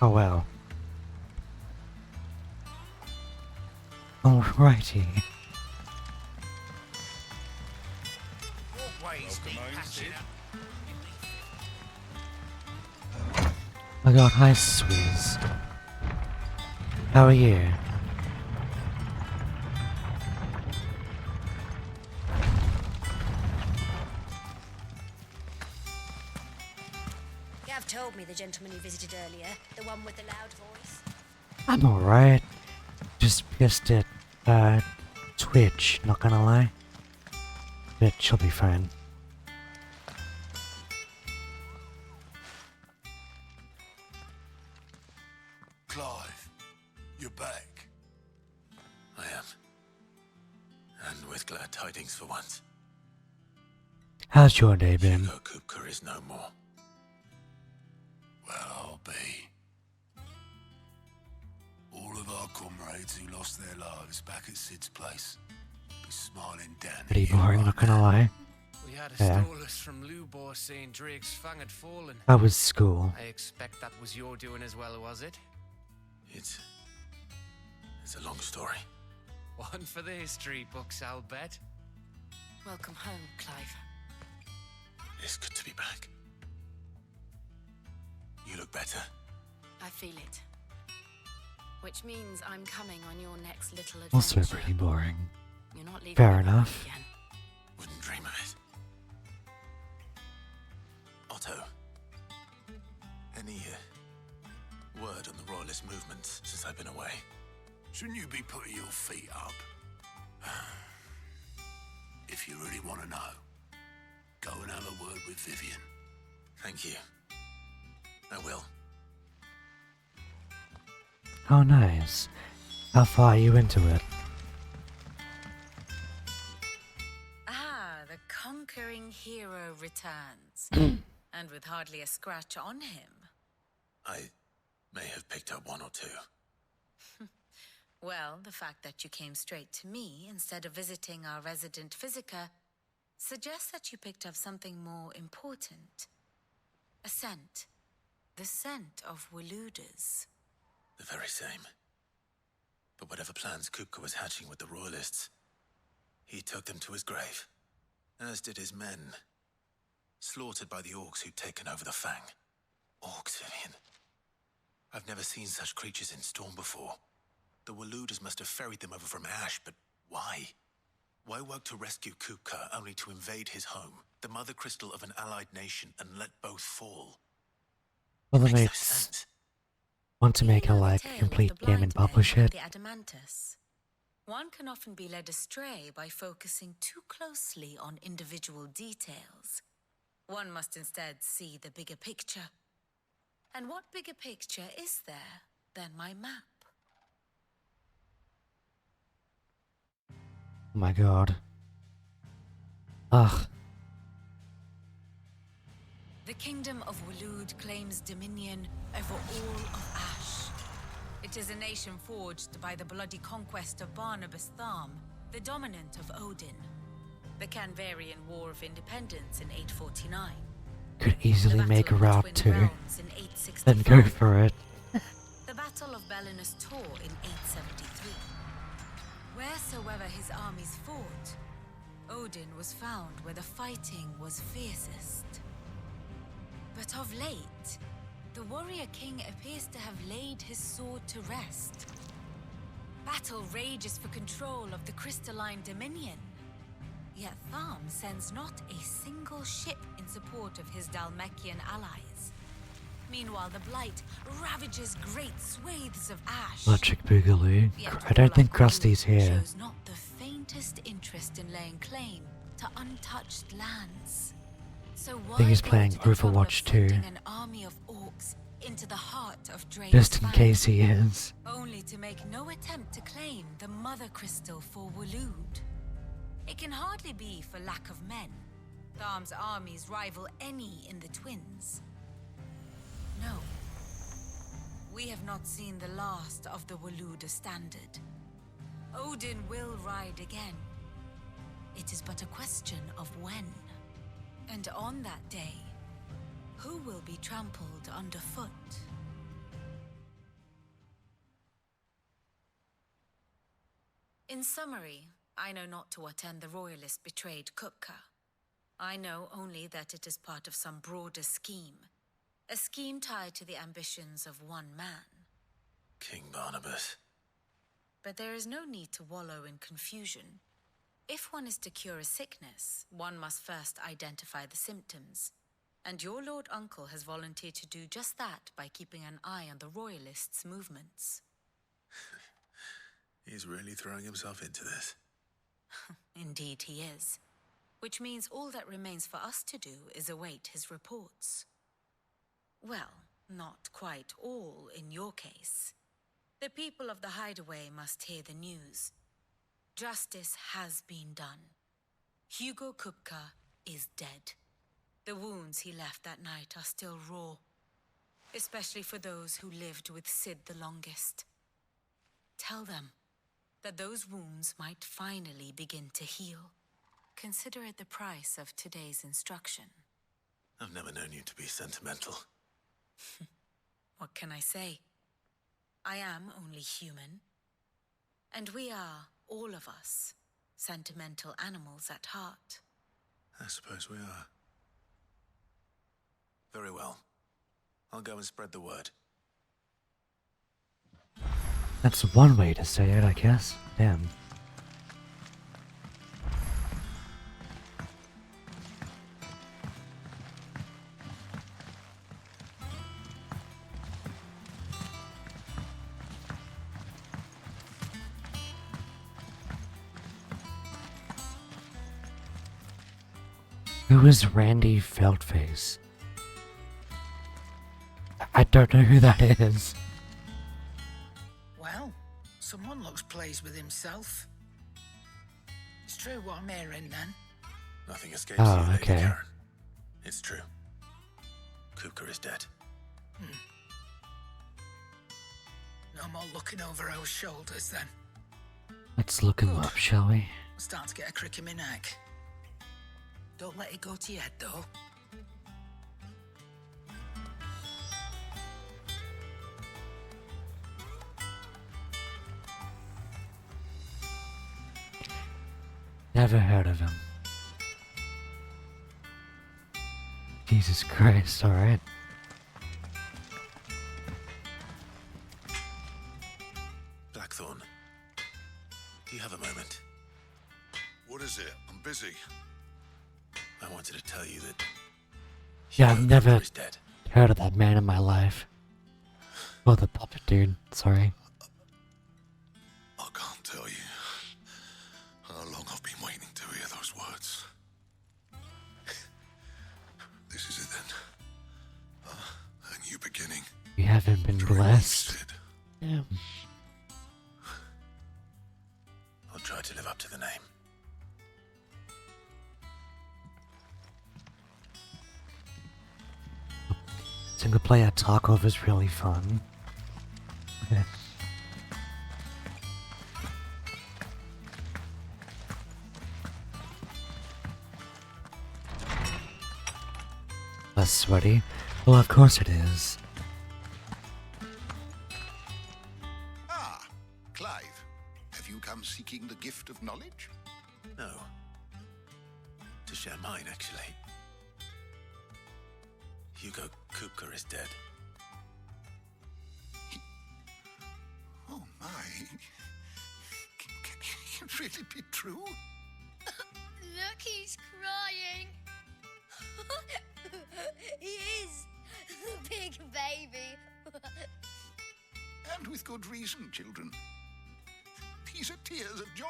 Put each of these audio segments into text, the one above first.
Oh well. Alrighty. Oh god, hi Swizz. How are you? You have told me the gentleman you visited earlier, the one with the loud voice. I'm alright. Just pissed at, Twitch, not gonna lie. But she'll be fine. Clive, you're back. I am. And with glad tidings for once. How's your day been? Hugo Kupka is no more. Well, I'll be. All of our comrades who lost their lives back at Sid's place be smiling down at Pretty you boring, right not gonna now. lie. We had a Yeah. stolus from Lubor saying Drake's fang had fallen. How was school? I expect that was your doing as well, was it? It's a long story. One for the history books, I'll bet. Welcome home, Clive. It's good to be back. You look better. I feel it. Which means I'm coming on your next little adventure. Also pretty boring. You're not leaving Fair me behind enough. again. Wouldn't dream of it. Otto. Any word on the royalist movements since I've been away? Shouldn't you be putting your feet up? If you really want to know, go and have a word with Vivian. Thank you. I will. Oh nice. How far are you into it? Ah, the conquering hero returns. And with hardly a scratch on him. I may have picked up one or two. Well, the fact that you came straight to me instead of visiting our resident physiker suggests that you picked up something more important. A scent. The scent of Waludas. The very same. But whatever plans Kupka was hatching with the royalists, he took them to his grave. As did his men. Slaughtered by the orcs who'd taken over the Fang. Orcs, Vivian. I've never seen such creatures in Storm before. The Waludas must have ferried them over from Ash, but why? Why work to rescue Kupka only to invade his home, the mother crystal of an allied nation, and let both fall? Well, the Makes no mates sense. want to make a You know the like tale of complete the game blind and publish men it. and the Adamantus. One can often be led astray by focusing too closely on individual details. One must instead see the bigger picture. And what bigger picture is there than my map? Oh my god. Ugh. The kingdom of Walud claims dominion over all of Ash. It is a nation forged by the bloody conquest of Barnabas Tharm, the dominant of Odin. The Canvarian War of Independence in 849. Could The easily Battle make a of the route Twin too. Realms in Then go 865. for it. The Battle of Belinus Tor in 873. Wheresoever his armies fought, Odin was found where the fighting was fiercest. But of late, the warrior king appears to have laid his sword to rest. Battle rages for control of the crystalline dominion. Yet Tharm sends not a single ship in support of his Dalmekian allies. Meanwhile, the Blight ravages great swathes of Ash. Logic Boogaloo. Yet I don't think Warlock Krusty's Walud here. shows not the faintest interest in laying claim to untouched lands. So why think he's go playing to the trouble of Overwatch 2. sending an army of orcs into the heart of Drake's Just in Fang, case he is. only to make no attempt to claim the mother crystal for Walud? It can hardly be for lack of men. Tharm's armies rival any in the Twins. No. We have not seen the last of the Waluda standard. Odin will ride again. It is but a question of when. And on that day, who will be trampled underfoot? In summary, I know not to what end the royalist betrayed Kupka. I know only that it is part of some broader scheme. A scheme tied to the ambitions of one man. King Barnabas. But there is no need to wallow in confusion. If one is to cure a sickness, one must first identify the symptoms. And your Lord Uncle has volunteered to do just that by keeping an eye on the royalists' movements. He's really throwing himself into this. Indeed he is. Which means all that remains for us to do is await his reports. Well, not quite all in your case. The people of the Hideaway must hear the news. Justice has been done. Hugo Kupka is dead. The wounds he left that night are still raw, especially for those who lived with Sid the longest. Tell them that those wounds might finally begin to heal. Consider it the price of today's instruction. I've never known you to be sentimental. What can I say? I am only human. And we are, all of us, sentimental animals at heart. I suppose we are. Very well. I'll go and spread the word. That's one way to say it, I guess. Damn. Who is Randy Feltface? I don't know who that is. Well, someone looks pleased with himself. It's true what I'm hearing then. Nothing escapes Oh, you, Lady okay. Karen. It's true. Kupka is dead. No more looking over our shoulders then. Let's look him up, shall we? Start to get a crick in my neck. Don't let it go to your head though. Never heard of him. Jesus Christ, alright. Blackthorn, do you have a moment? What is it? I'm busy. I wanted to tell you that Yeah, I've Hugo never Kupka is dead. heard of that man in my life. Well, the puppet dude, sorry. I can't tell you how long I've been waiting to hear those words. This is it then. A new beginning. You haven't been To release blessed. Sid. Damn. I'll try to live up to the name. Single player Tarkov is really fun. Okay. Less sweaty? Well, of course it is. Ah, Clive. Have you come seeking the gift of knowledge? No. To share mine, actually. Hugo Kupka is dead. Oh, my. Can it really be true? Look, he's crying. He is. Big baby. And with good reason, children. These are tears of joy.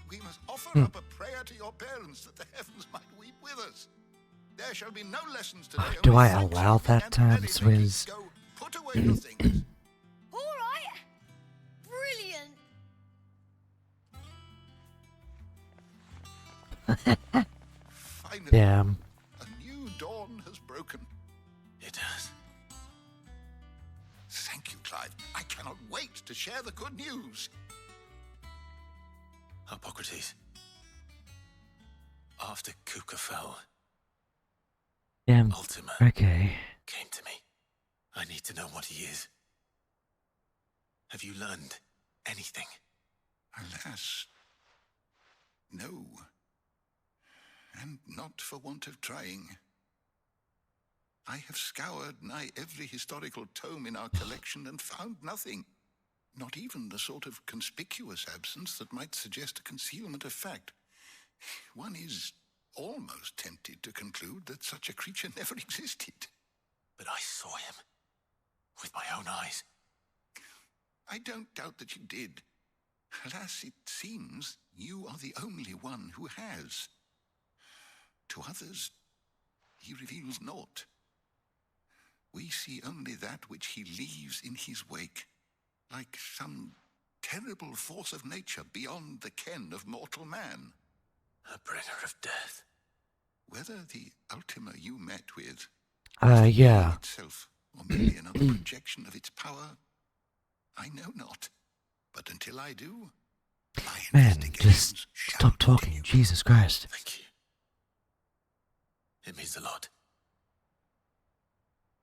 We must offer up a prayer to your parents that the heavens might weep with us. There shall be no lessons today. Do only I thanks allow that and term, merrymaking. Swizz? Go, put away your things. All right. Brilliant. Finally, Damn. a new dawn has broken. It has. Thank you, Clive. I cannot wait to share the good news. Hippocrates. After Kupka fell, Damn. Ultima Okay. came to me. I need to know what he is. Have you learned anything? Alas, No. And not for want of trying. I have scoured nigh every historical tome in our collection and found nothing. Not even the sort of conspicuous absence that might suggest a concealment of fact. One is almost tempted to conclude that such a creature never existed. But I saw him. With my own eyes. I don't doubt that you did. Alas, it seems you are the only one who has. To others, he reveals naught. We see only that which he leaves in his wake, like some terrible force of nature beyond the ken of mortal man. A bringer of death. Whether the Ultima you met with Yeah. itself, or merely another projection of its power, I know not. But until I do, my Man, investigations just shall stop talking. continue. Jesus Christ. Thank you. It means a lot.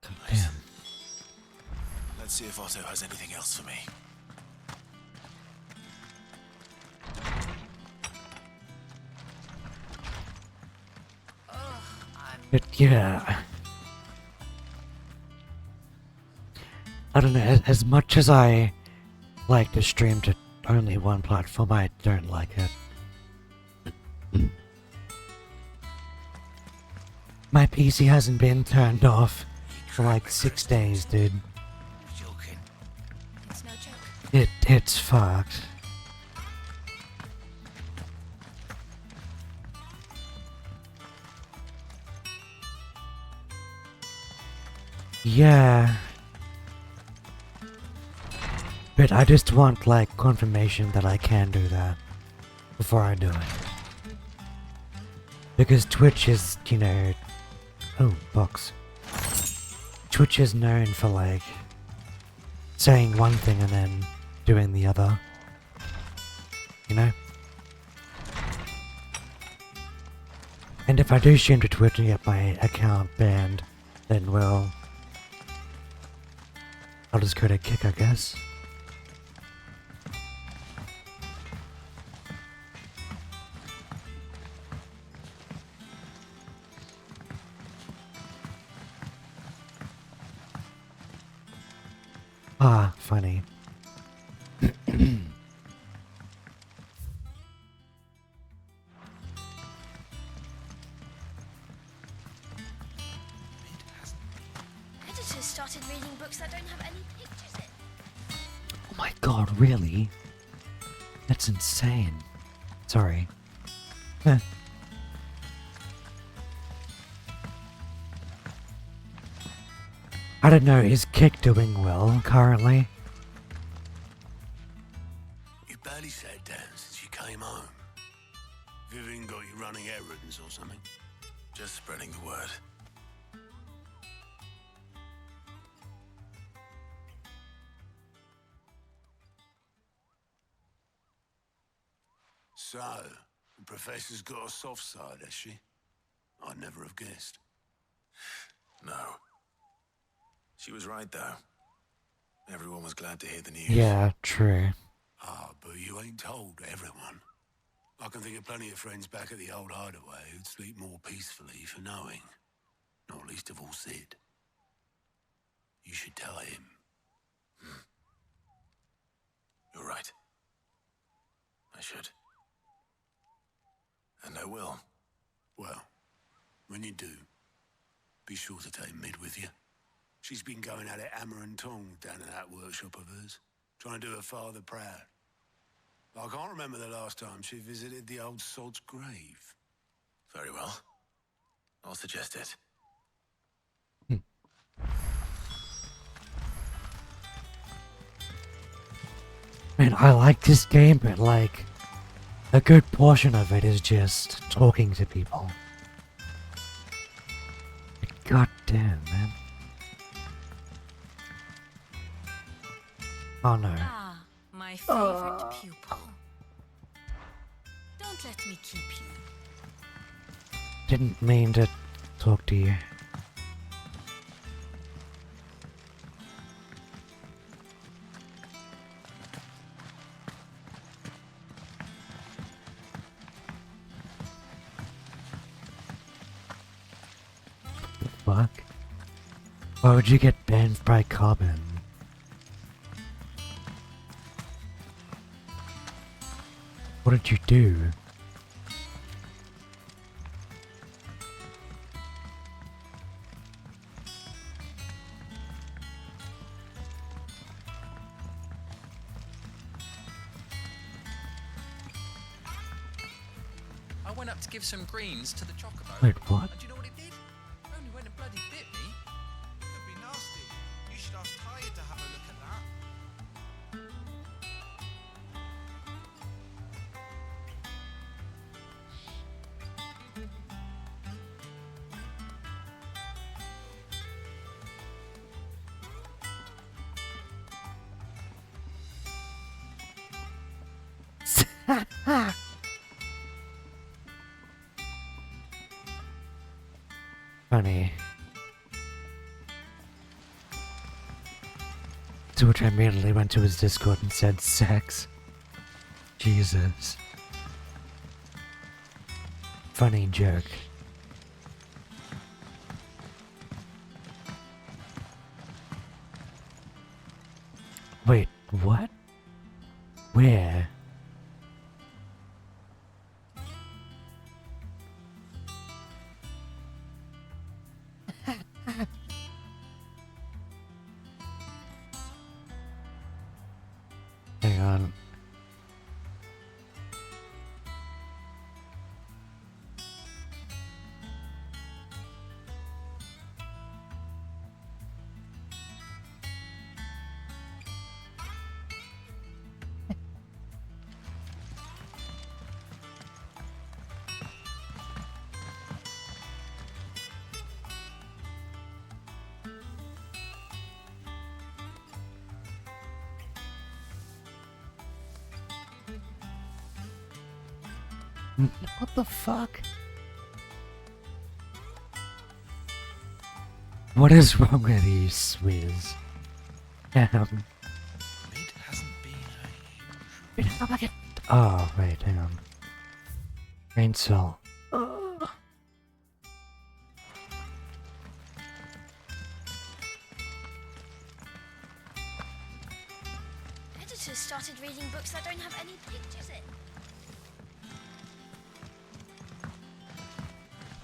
Damn. Let's see if Otto has anything else for me. But yeah. I don't know, as much as I like to stream to only one platform, I don't like it. My PC hasn't been turned off for like 6 days, dude. Joking. It's no joke. It's fucked. Yeah. But I just want like confirmation that I can do that before I do it. Because Twitch is, you know, oh, box. Twitch is known for like saying one thing and then doing the other. You know? And if I do stream to Twitch and get my account banned, then well, I'll just go to Kick, I guess. Ah, funny. Editors started reading books that don't have any pictures in. Oh my god, really? That's insane. Sorry. Heh. I don't know, is Kick doing well currently? You barely sat down since you came home. Vivian got you running errands or something? Just spreading the word. So, the Professor's got a soft side, has she? I'd never have guessed. No. She was right, though. Everyone was glad to hear the news. Yeah, true. Ah, but you ain't told everyone. I can think of plenty of friends back at the old hideaway who'd sleep more peacefully for knowing. Not least of all Sid. You should tell him. You're right. I should. And I will. Well, when you do, be sure to take Mid with you. She's been going at it hammer and tong down in that workshop of hers, trying to do her father proud. I can't remember the last time she visited the old sod's grave. Very well. I'll suggest it. Man, I like this game, but like, a good portion of it is just talking to people. God damn, man. Oh no. Ah, my favorite pupil. Don't let me keep you. Didn't mean to talk to you. Why would you get banned by Carbon? What did you do? I went up to give some greens to the chocobo. Wait, what? And do you know what it did? Only went and bloody bit me. Could be nasty. You should ask Tired to have a look at that. Funny. To which I immediately went to his Discord and said sex. Jesus. Funny joke. Wait, what? Where? Hang on. What the fuck? What is wrong with you, Swizz? It hasn't been a Oh, wait, hang on. Brain cell. Editors started reading books that don't have any pictures in.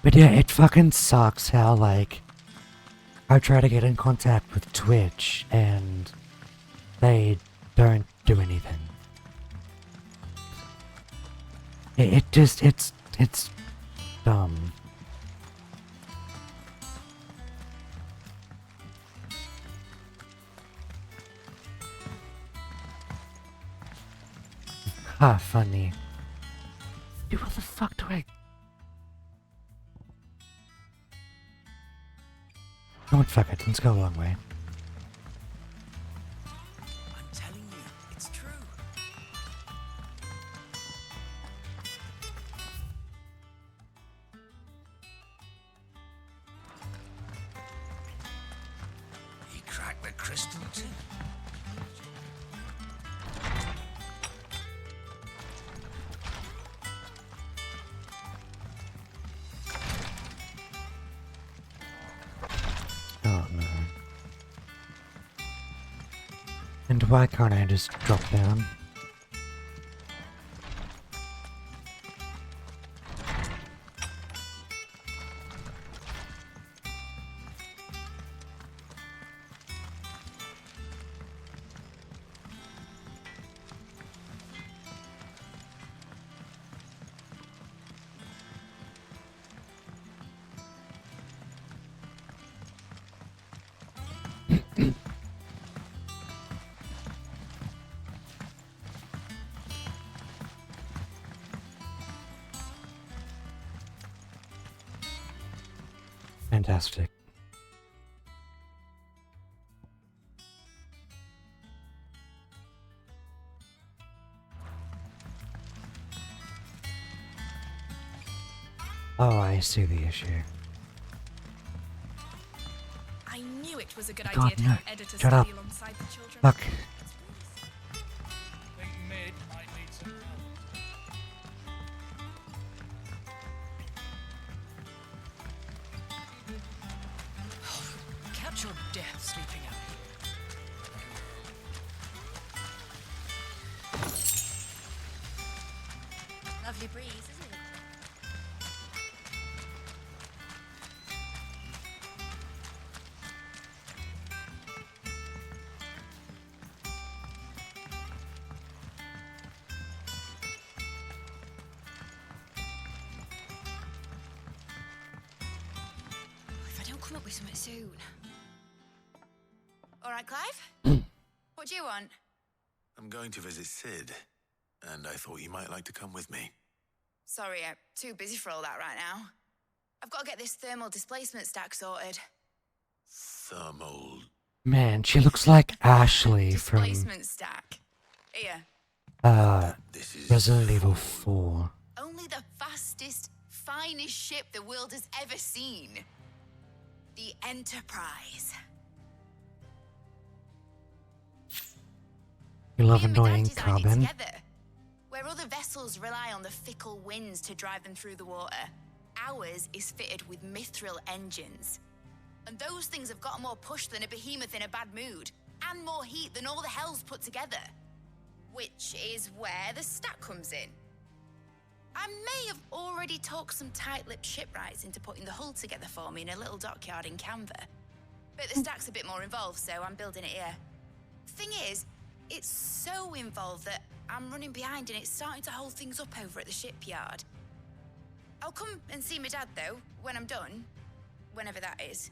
But yeah, it fucking sucks how, like, I try to get in contact with Twitch and they don't do anything. It's dumb. Ha, funny. Dude, what the fuck do I... You know what, fuck it, let's go a long way. I'm telling you, it's true. He cracked the crystal too. Oh no. And why can't I just drop down? Fantastic. Oh, I see the issue. I knew it was a good God, idea to no. have editors Shut up. study alongside the children. Fuck. Think Mid might need some help. Catch your lovely breeze, isn't it? If I don't come up with something soon. All right, Clive? What do you want? I'm going to visit Sid, and I thought you might like to come with me. Sorry, I'm too busy for all that right now. I've got to get this thermal displacement stack sorted. Thermal... Man, she looks like Ashley from Displacement stack. Here. This is... Resident Evil 4. Only the fastest, finest ship the world has ever seen. The Enterprise. You love Me and my dad annoying designed it carbon. together. Where other vessels rely on the fickle winds to drive them through the water, ours is fitted with mithril engines. And those things have got more push than a behemoth in a bad mood, and more heat than all the hells put together. Which is where the stack comes in. I may have already talked some tight-lipped shipwrights into putting the hull together for me in a little dockyard in Canva. But the stack's a bit more involved, so I'm building it here. Thing is, it's so involved that I'm running behind and it's starting to hold things up over at the shipyard. I'll come and see my dad, though, when I'm done. Whenever that is.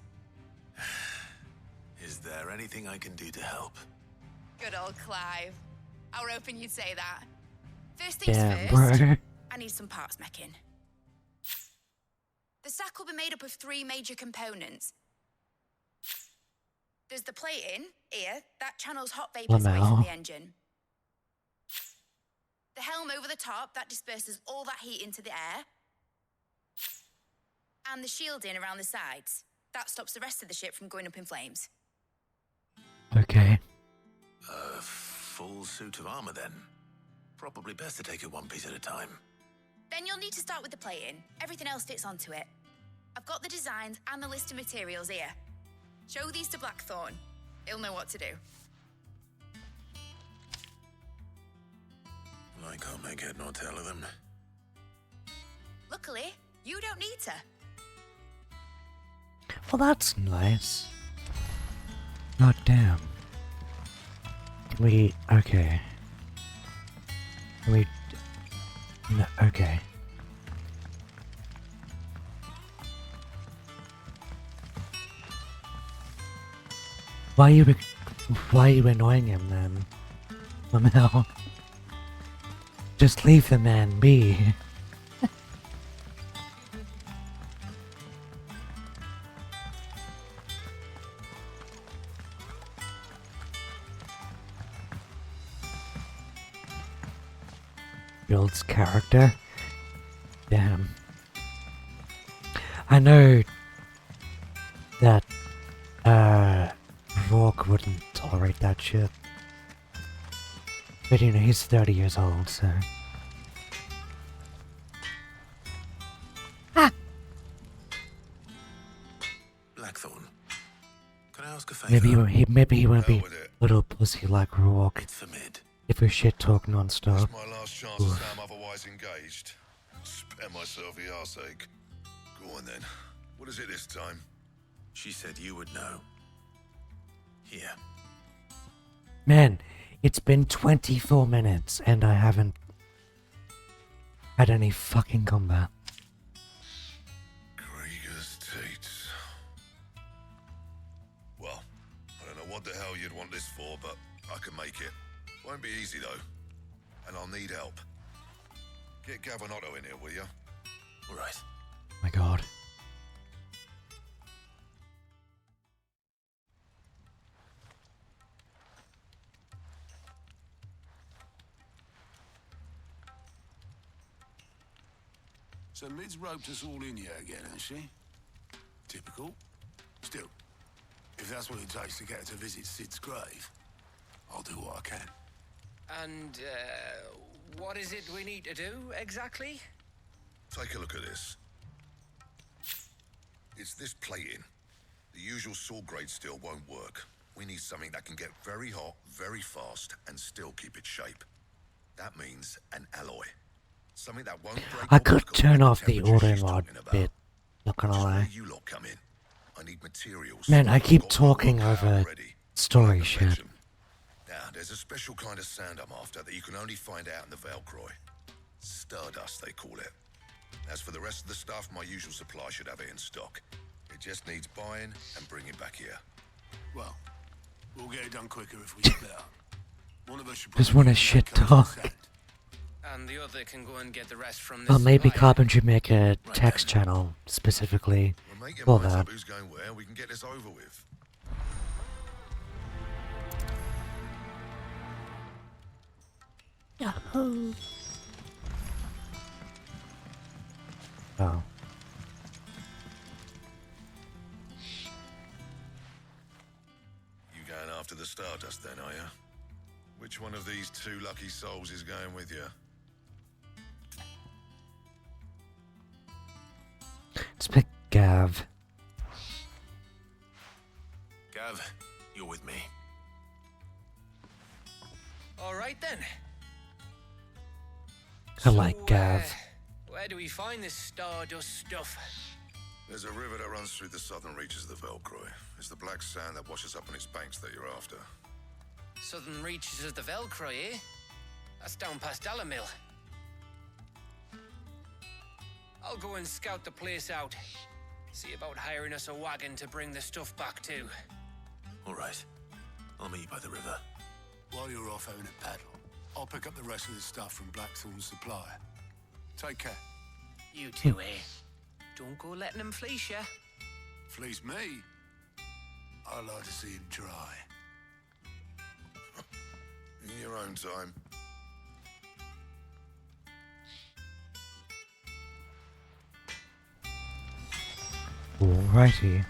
Is there anything I can do to help? Good old Clive. I were hoping you'd say that. First things Damn, first, bro. I need some parts meching. The stack will be made up of 3 major components. There's the plating, here, that channels hot vapors away from the engine. The helm over the top, that disperses all that heat into the air. And the shielding around the sides. That stops the rest of the ship from going up in flames. Okay. A full suit of armor, then. Probably best to take it one piece at a time. Then you'll need to start with the plating. Everything else fits onto it. I've got the designs and the list of materials here. Show these to Blackthorn. He'll know what to do. I can't make head nor tail of them. Luckily, you don't need to. Well, that's nice. God damn. Can we... Okay. Can we... No, okay. Why are you annoying him then? Somehow. Just leave the man be. Builds character. Damn. I know that Rourke wouldn't tolerate that shit. But you know, he's 30 years old, so... Blackthorn, can I ask a favor? Maybe he won't be little pussy like Rourke. It's for mid. If we shit talk non-stop. It's my last chance to say I'm otherwise engaged. Spare myself the arseache. Go on then. What is it this time? She said you would know. Here. Man, it's been 24 minutes and I haven't had any fucking combat. Krieger's Teats. Well, I don't know what the hell you'd want this for, but I can make it. Won't be easy though. And I'll need help. Get Gavinotto in here, will ya? All right. My god. So Mid's roped us all in here again, hasn't she? Typical. Still, if that's what it takes to get her to visit Sid's grave, I'll do what I can. And, what is it we need to do, exactly? Take a look at this. It's this plating. The usual sword-grade steel won't work. We need something that can get very hot, very fast, and still keep its shape. That means an alloy. Something that won't break I or could buckle turn like off the temperature auto she's mod talking about. bit, not gonna Just where lie. you lot come in. I need materials. Man, I I've keep got my talking work cut out over ready. story You'll have to shit. fetch 'em. Now, there's a special kind of sand I'm after that you can only find out in the Velcroy. Stardust, they call it. As for the rest of the stuff, my usual supply should have it in stock. It just needs buying and bringing back here. Well, we'll get it done quicker if we split up. One of us should Just probably wanna get shit that covered in talk. sand. And the other can go and get the rest from Or this maybe supplier. Carbon should make a text channel specifically We'll make your for minds that. up who's going where, we can get this over with. Yahoo! Oh. You going after the Stardust then, are you? Which one of these two lucky souls is going with you? Let's pick Gav. Gav, you're with me. All right then. I like Gav. Where do we find this Stardust stuff? There's a river that runs through the southern reaches of the Velcroy. It's the black sand that washes up on its banks that you're after. Southern reaches of the Velcroy, eh? That's down past Dalamil. I'll go and scout the place out. See about hiring us a wagon to bring the stuff back to. All right. I'll meet you by the river. While you're off having a paddle, I'll pick up the rest of the stuff from Blackthorn's supplier. Take care. You two, eh? Don't go letting them fleece ya. Fleece me? I like to see him try. In your own time. Alrighty.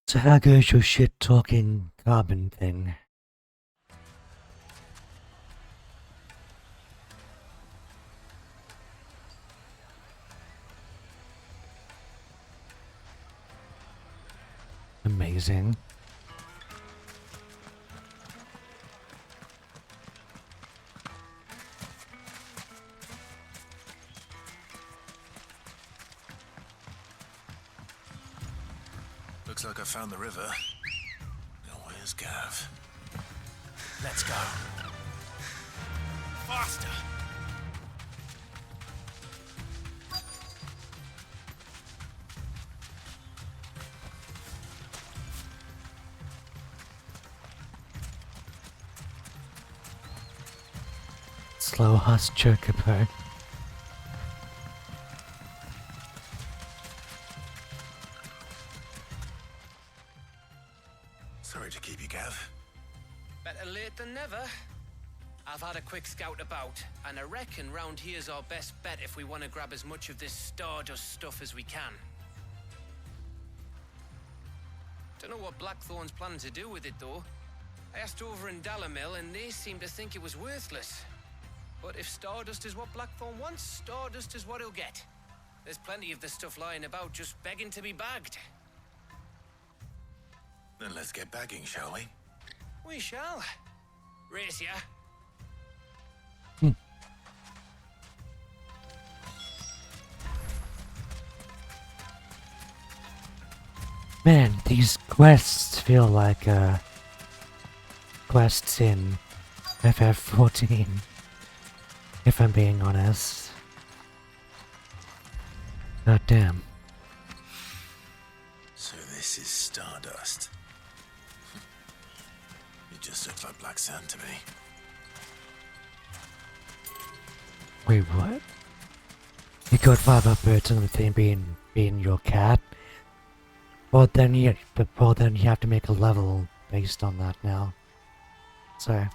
So how goes your shit talking carbon thing? Amazing. Looks like I found the river. Now where's Gav? Let's go. Faster! Slow Huss Chocobo. Sorry to keep you, Gav. Better late than never. I've had a quick scout about, and I reckon round here's our best bet if we want to grab as much of this Stardust stuff as we can. Don't know what Blackthorn's planning to do with it, though. I asked over in Dalamil, and they seem to think it was worthless. But if Stardust is what Blackthorn wants, Stardust is what he'll get. There's plenty of the stuff lying about just begging to be bagged. Then let's get bagging, shall we? We shall. Race ya. Man, these quests feel like quests in FF14. If I'm being honest. God damn. So this is Stardust. It just looks like black sand to me. Wait, what? You got 5 upwards and the thing being your cat? Well then you have to make a level based on that now. So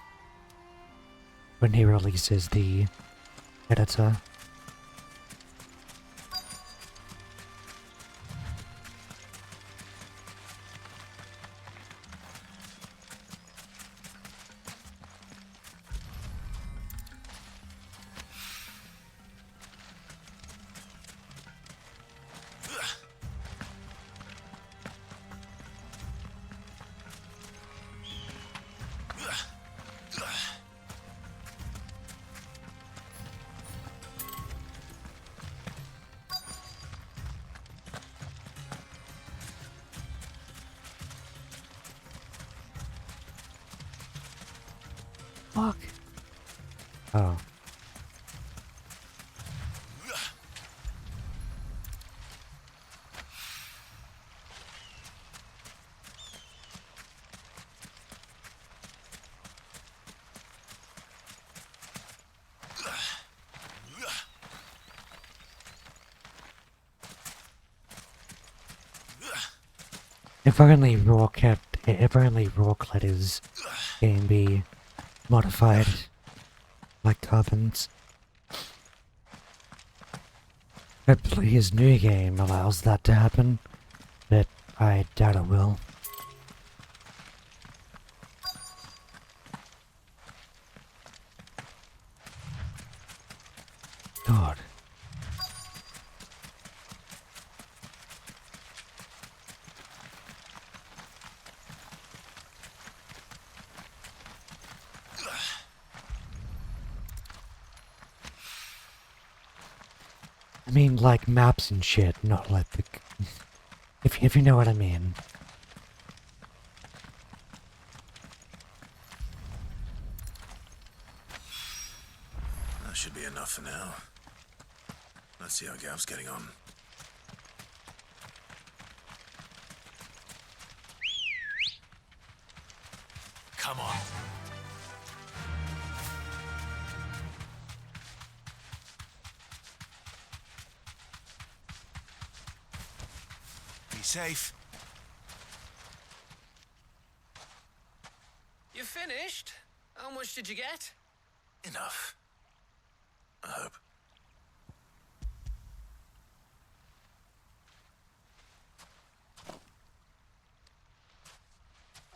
when he releases the editor. fuck? Oh. If only Rourke let his game be modified like Carbon's. Hopefully his new game allows that to happen, but I doubt it will. God. I mean, like maps and shit, not like the... if you know what I mean. That should be enough for now. Let's see how Gav's getting on. Come on. Be safe. You finished? How much did you get? Enough. I hope.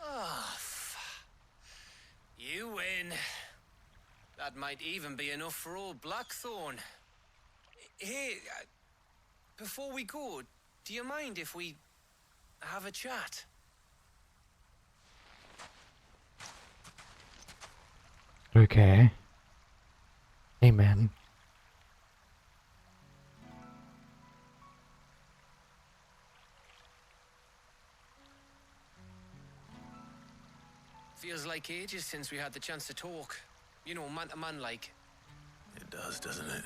Oh, you win. That might even be enough for old Blackthorn. Hey, before we go, do you mind if we have a chat? Okay. Amen. Feels like ages since we had the chance to talk. You know, man to man like. It does, doesn't it?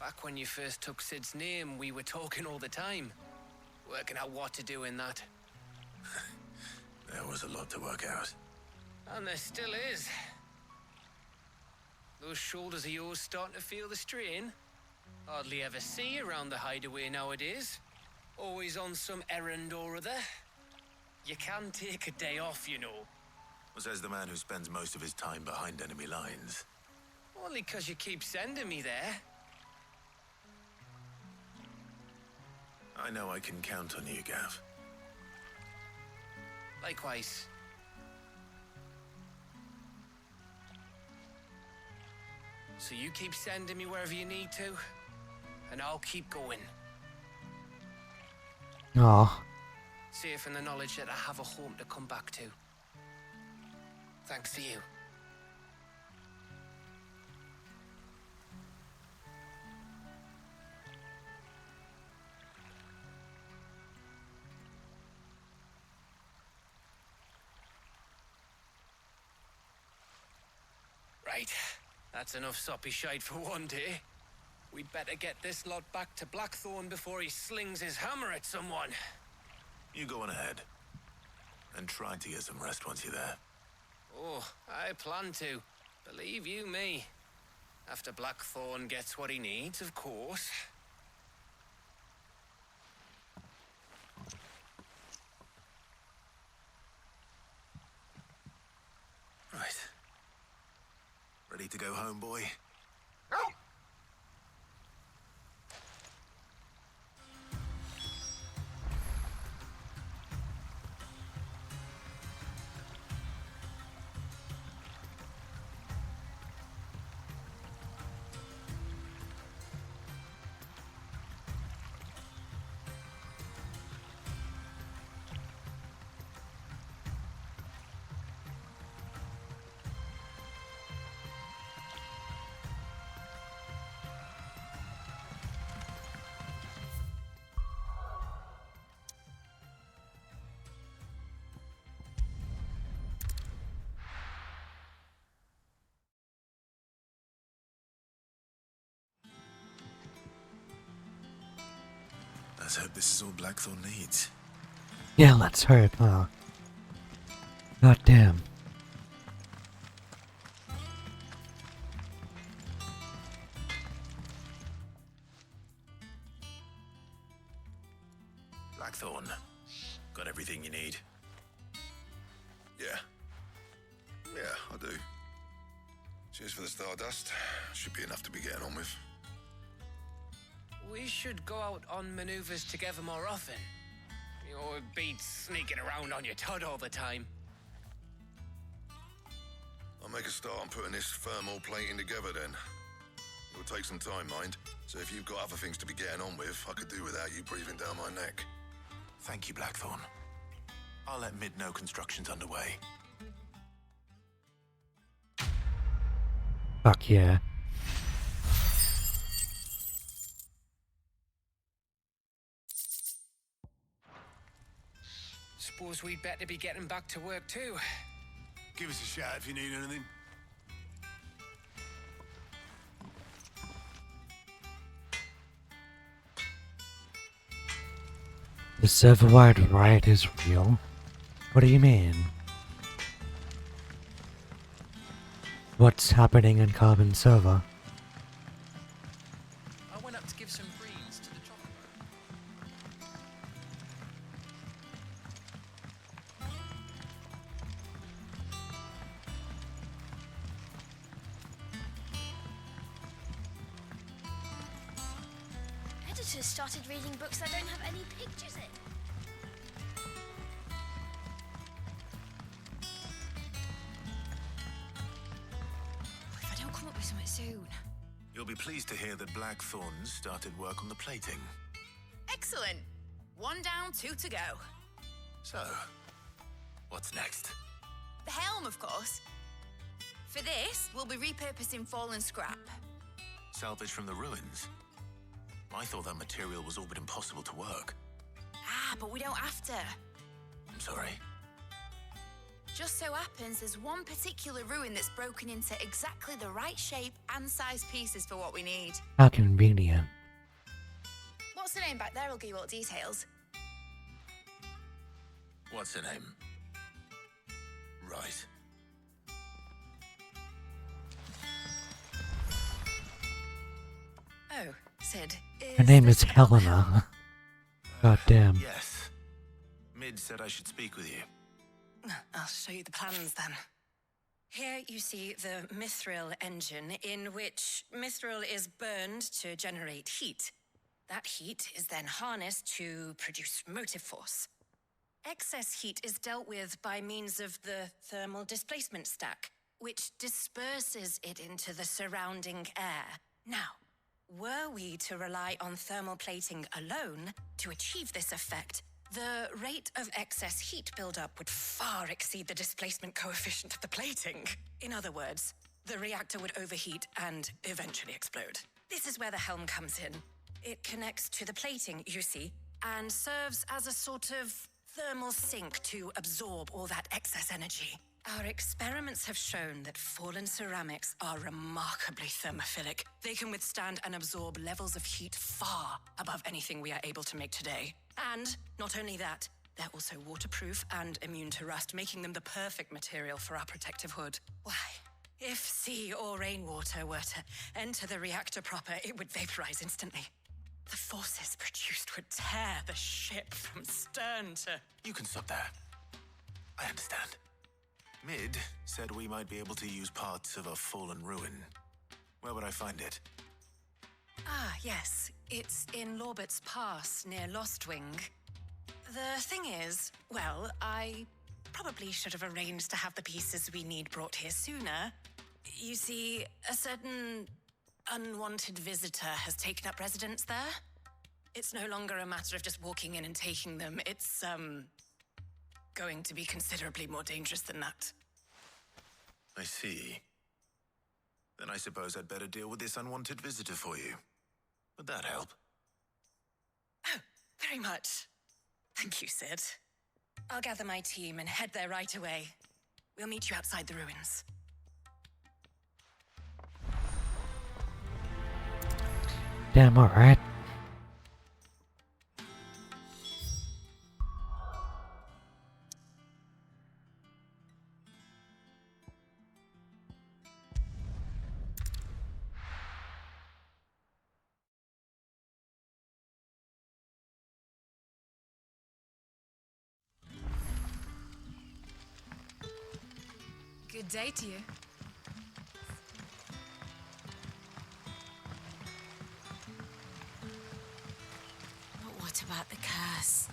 Back when you first took Sid's name, we were talking all the time. Working out what to do in that. There was a lot to work out. And there still is. Those shoulders of yours starting to feel the strain? Hardly ever see you around the hideaway nowadays. Always on some errand or other. You can take a day off, you know. Well, says the man who spends most of his time behind enemy lines. Only 'cause you keep sending me there. I know I can count on you, Gav. Likewise. So you keep sending me wherever you need to, and I'll keep going. Aw. Safe in the knowledge that I have a home to come back to. Thanks to you. Right. That's enough soppy shite for one day. We'd better get this lot back to Blackthorn before he slings his hammer at someone. You go on ahead. And try to get some rest once you're there. Oh, I plan to. Believe you me. After Blackthorn gets what he needs, of course. Right. Ready to go home, boy? Let's hope this is all Blackthorn needs. Yeah, let's hope, huh? God damn. Blackthorn, got everything you need? Yeah. Yeah, I do. Cheers for the Stardust. Should be enough to be getting on with. We should go out on maneuvers together more often. You know, it beats sneaking around on your Todd all the time. I'll make a start on putting this thermal plating together then. It'll take some time, mind. So if you've got other things to be getting on with, I could do without you breathing down my neck. Thank you, Blackthorn. I'll let Mid know construction's underway. Fuck yeah. Suppose we'd better be getting back to work too. Give us a shout if you need anything. The server-wide riot is real? What do you mean? What's happening in Carbon server? I went up to give some breeds to the chocobo. Editors started reading books that don't have any pictures in. If I don't come up with something soon. You'll be pleased to hear that Blackthorn started work on the plating. Excellent. 1 down, 2 to go. So, what's next? The helm, of course. For this, we'll be repurposing fallen scrap. Salvage from the ruins? I thought that material was all but impossible to work. Ah, but we don't have to. I'm sorry. Just so happens there's one particular ruin that's broken into exactly the right shape and size pieces for what we need. How convenient. What's the name back there? I'll give you all the details. What's her name? Right. Oh, Sid. Her name is this Helena. God damn. Yes. Mid said I should speak with you. I'll show you the plans then. Here you see the mithril engine, in which mithril is burned to generate heat. That heat is then harnessed to produce motive force. Excess heat is dealt with by means of the thermal displacement stack, which disperses it into the surrounding air. Now, were we to rely on thermal plating alone to achieve this effect, the rate of excess heat buildup would far exceed the displacement coefficient of the plating. In other words, the reactor would overheat and eventually explode. This is where the helm comes in. It connects to the plating, you see, and serves as a sort of thermal sink to absorb all that excess energy. Our experiments have shown that fallen ceramics are remarkably thermophilic. They can withstand and absorb levels of heat far above anything we are able to make today. And not only that, they're also waterproof and immune to rust, making them the perfect material for our protective hood. Why, if sea or rainwater were to enter the reactor proper, it would vaporize instantly. The forces produced would tear the ship from stern to... You can stop there. I understand. Mid said we might be able to use parts of a fallen ruin. Where would I find it? Ah, yes. It's in Lorbert's Pass, near Lostwing. The thing is, well, I probably should have arranged to have the pieces we need brought here sooner. You see, a certain unwanted visitor has taken up residence there. It's no longer a matter of just walking in and taking them. It's, going to be considerably more dangerous than that. I see. Then I suppose I'd better deal with this unwanted visitor for you. Would that help? Oh, very much. Thank you, Sid. I'll gather my team and head there right away. We'll meet you outside the ruins. Damn, alright. Good day to you. But what about the curse?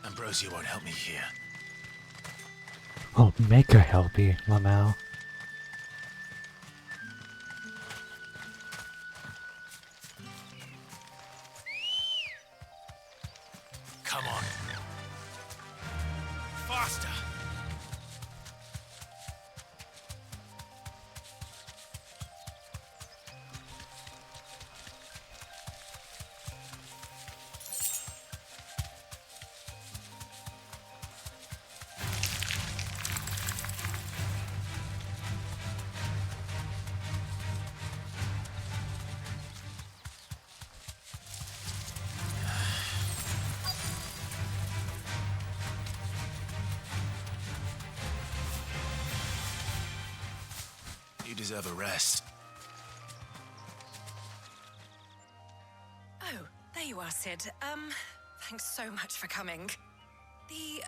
Ambrosia won't help me here. I'll make her help you, Lamau. Come on. Faster! You deserve a rest. Oh, there you are, Sid. Thanks so much for coming. The,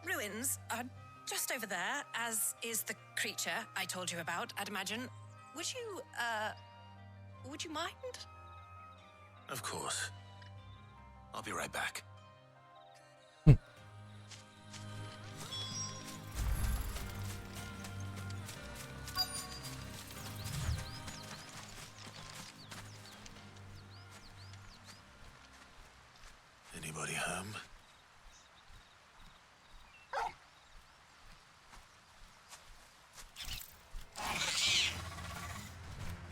ruins are just over there, as is the creature I told you about, I'd imagine. Would you mind? Of course. I'll be right back. Anybody home?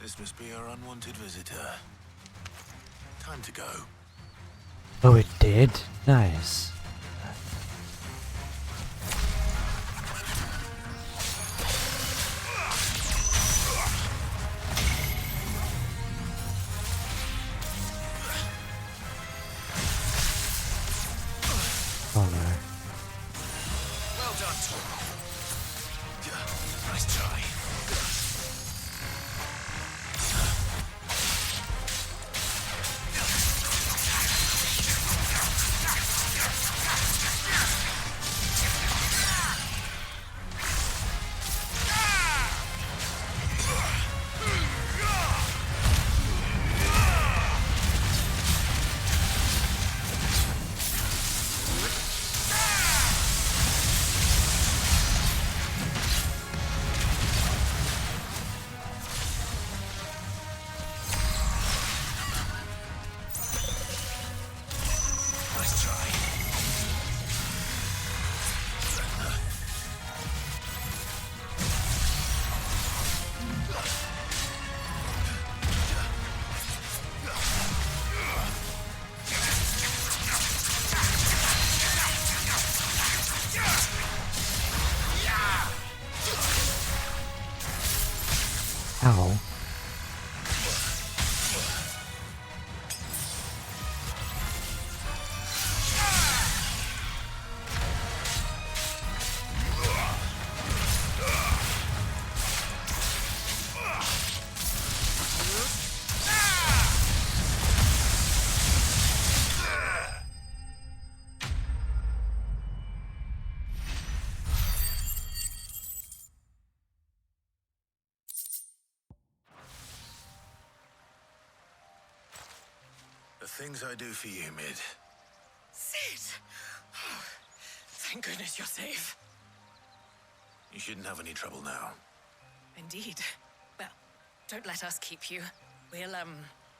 This must be our unwanted visitor. Time to go. Oh, it did? Nice. Oh no. Well done, Tom. Nice try. Ow. The things I do for you, Mid. Sid! Oh, thank goodness you're safe. You shouldn't have any trouble now. Indeed. Well, don't let us keep you. We'll,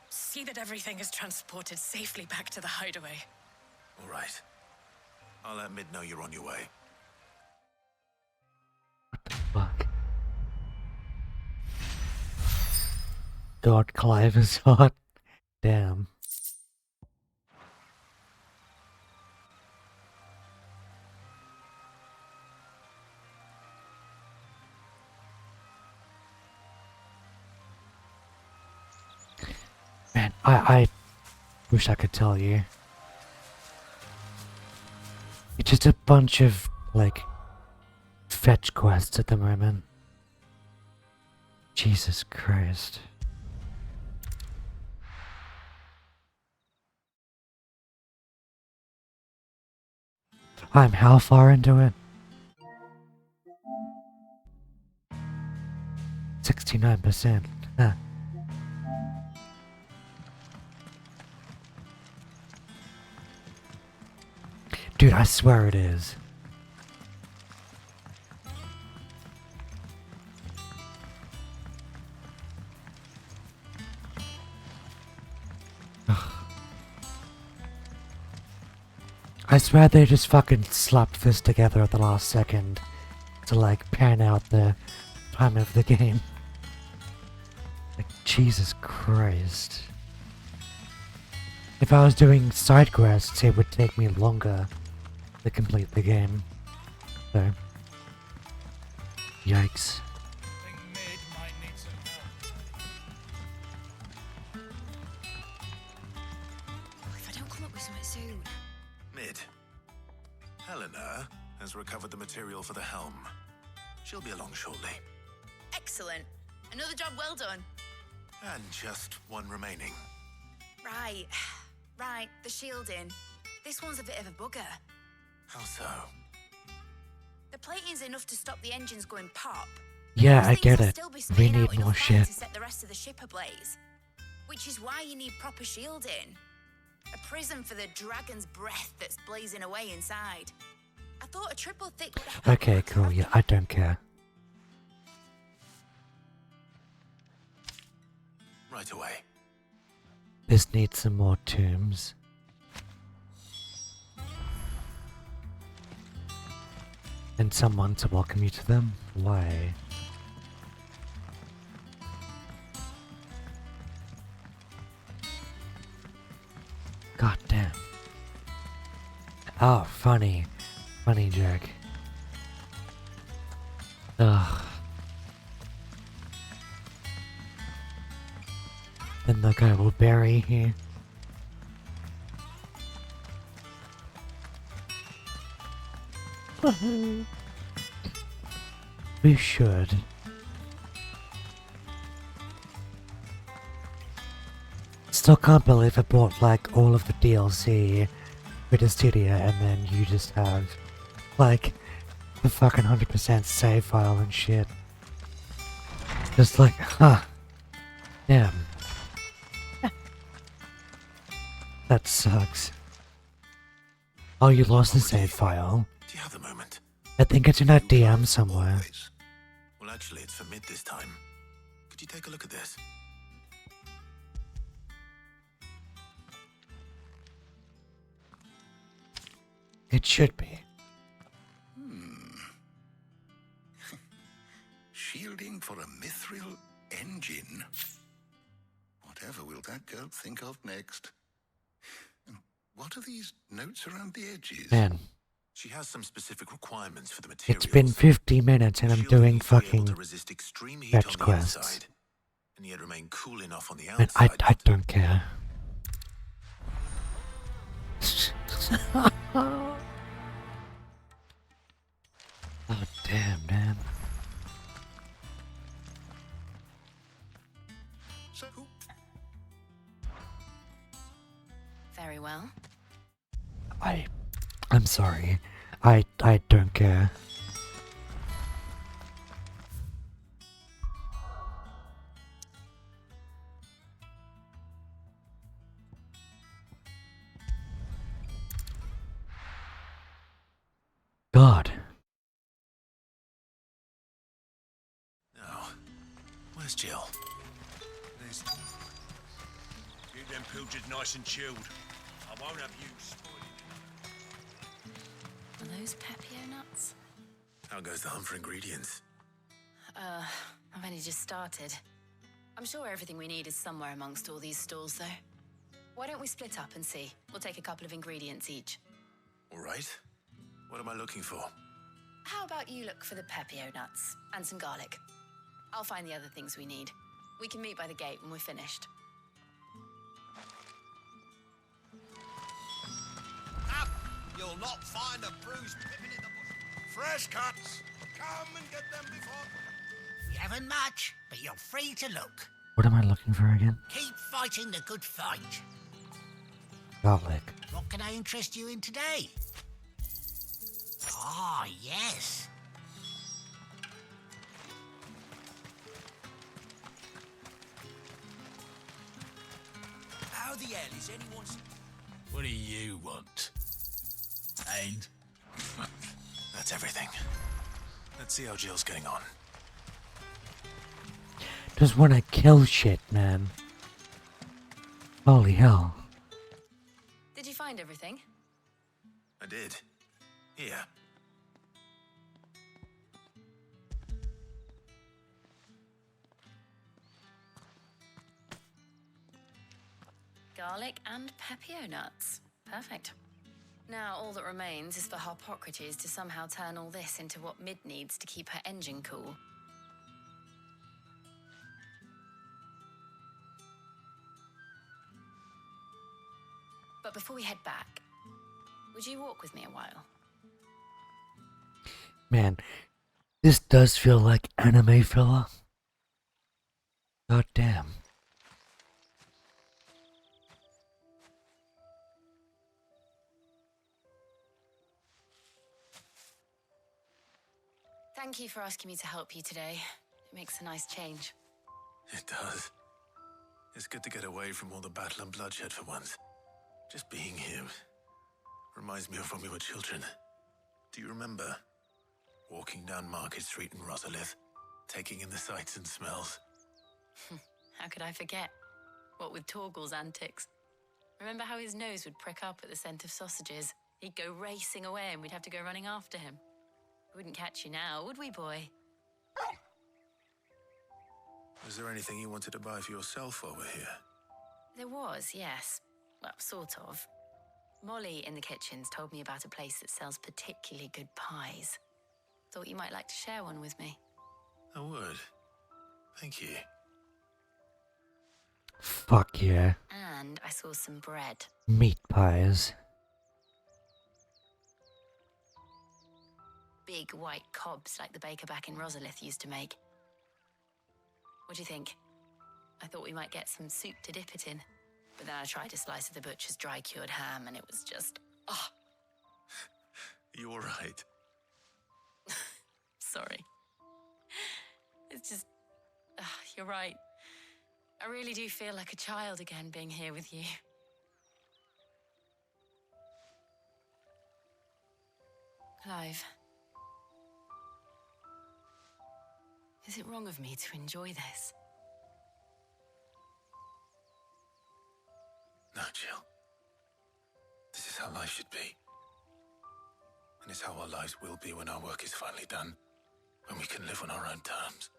see that everything is transported safely back to the hideaway. All right. I'll let Mid know you're on your way. Fuck. God, Clive is hot. Damn. I wish I could tell you. It's just a bunch of, like, fetch quests at the moment. Jesus Christ. I'm how far into it? 69%. Huh. Dude, I swear it is. Ugh. I swear they just fucking slapped this together at the last second to like pan out the time of the game. Like, Jesus Christ. If I was doing side quests, it would take me longer to complete the game. So, yikes. Think Mid might need some help. If I don't come up with something soon. Mid. Helena has recovered the material for the helm. She'll be along shortly. Excellent. Another job well done. And just one remaining. Right. Right, the shielding. This one's a bit of a bugger. How so? The plating's enough to stop the engines going pop. Yeah, Those I things get will it. still be We spitting out need enough more fire shit. to set the rest of the ship ablaze. Which is why you need proper shielding. A prison for the dragon's breath that's blazing away inside. I thought a triple thick would help. Okay, cool, yeah, I don't care. Right away. This needs some more tombs. And someone to welcome you to them? Why? God damn. Oh, funny. Funny joke. Ugh. Then the guy will bury here. We should. Still can't believe I bought like all of the DLC with the studio and then you just have like the fucking 100% save file and shit. Just like, huh. Damn. That sucks. Oh, you lost the save file? Do you have the moment? I think it's in that DM somewhere. Well, actually, it's for Mid this time. Could you take a look at this? It should be. Shielding for a mithril engine. Whatever will that girl think of next? And what are these notes around the edges? Man, She has some specific requirements for the materials. it's been 50 minutes and I'm Shielding doing needs to be able fucking to resist extreme heat fetch on the quests. inside, and yet remain cool enough on the Man, outside. I don't care. Oh, damn, man. So, Very well. I'm sorry. I don't care. God. Now, where's Jill? Liz, keep them pilgers nice and chilled. I won't have you spoiling Are those pepio nuts? How goes the hunt for ingredients? I've only just started. I'm sure everything we need is somewhere amongst all these stalls, though. Why don't we split up and see? We'll take a couple of ingredients each. All right. What am I looking for? How about you look for the pepio nuts and some garlic? I'll find the other things we need. We can meet by the gate when we're finished. will not find a bruised pippin in the bush. Fresh cuts. Come and get them before... We haven't much, but you're free to look. What am I looking for again? Keep fighting the good fight. Garlic. What can I interest you in today? Ah, yes. How the hell is anyone... What do you want? Pain? That's everything. Let's see how Jill's getting on. Just wanna kill shit, man. Holy hell. Did you find everything? I did. Here. Garlic and pepio nuts. Perfect. Now all that remains is for Harpocrates to somehow turn all this into what Mid needs to keep her engine cool. But before we head back, would you walk with me a while? Man, this does feel like anime filler. God damn. Thank you for asking me to help you today. It makes a nice change. It does. It's good to get away from all the battle and bloodshed for once. Just being here reminds me of when we were children. Do you remember? Walking down Market Street in Rosalith, taking in the sights and smells. How could I forget? What with Torgal's antics. Remember how his nose would prick up at the scent of sausages? He'd go racing away and we'd have to go running after him. We wouldn't catch you now, would we, boy? Was there anything you wanted to buy for yourself while we're here? There was, yes. Well, sort of. Molly in the kitchens told me about a place that sells particularly good pies. Thought you might like to share one with me. I would. Thank you. Fuck yeah. And I saw some bread. Meat pies. Big white cobs like the baker back in Rosalith used to make. What do you think? I thought we might get some soup to dip it in. But then I tried a slice of the butcher's dry-cured ham and it was just... oh. You all right? Sorry. It's just... you're right. I really do feel like a child again being here with you. Clive. Is it wrong of me to enjoy this? No, Jill. This is how life should be. And it's how our lives will be when our work is finally done. When we can live on our own terms.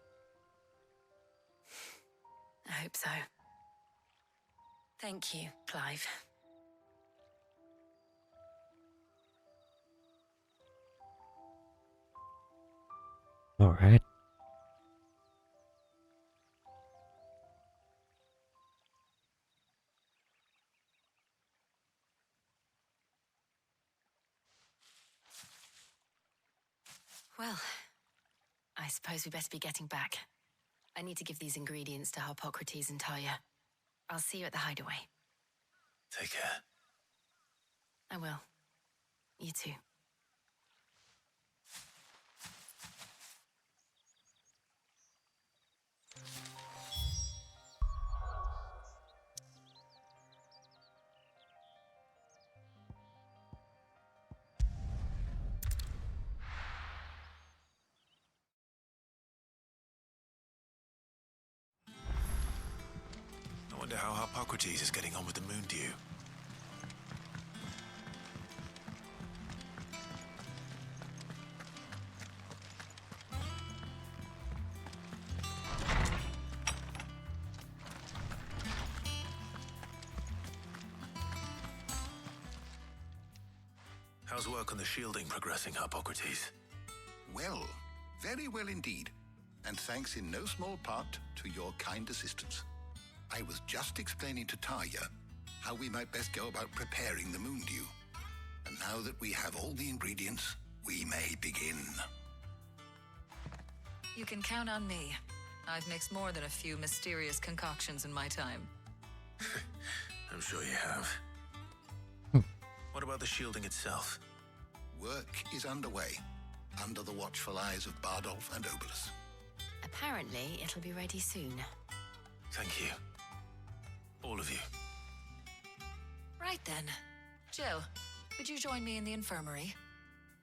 I hope so. Thank you, Clive. Alright. Well, I suppose we best be getting back. I need to give these ingredients to Harpocrates and Talia. I'll see you at the hideaway. Take care. I will. You too. I wonder how Harpocrates is getting on with the moon dew. How's work on the shielding progressing, Harpocrates? Well, very well indeed. And thanks in no small part to your kind assistance. I was just explaining to Talia how we might best go about preparing the moon dew. And now that we have all the ingredients, we may begin. You can count on me. I've mixed more than a few mysterious concoctions in my time. I'm sure you have. What about the shielding itself? Work is underway, under the watchful eyes of Bardolph and Obolus. Apparently, it'll be ready soon. Thank you. All of you. Right then. Jill, would you join me in the infirmary?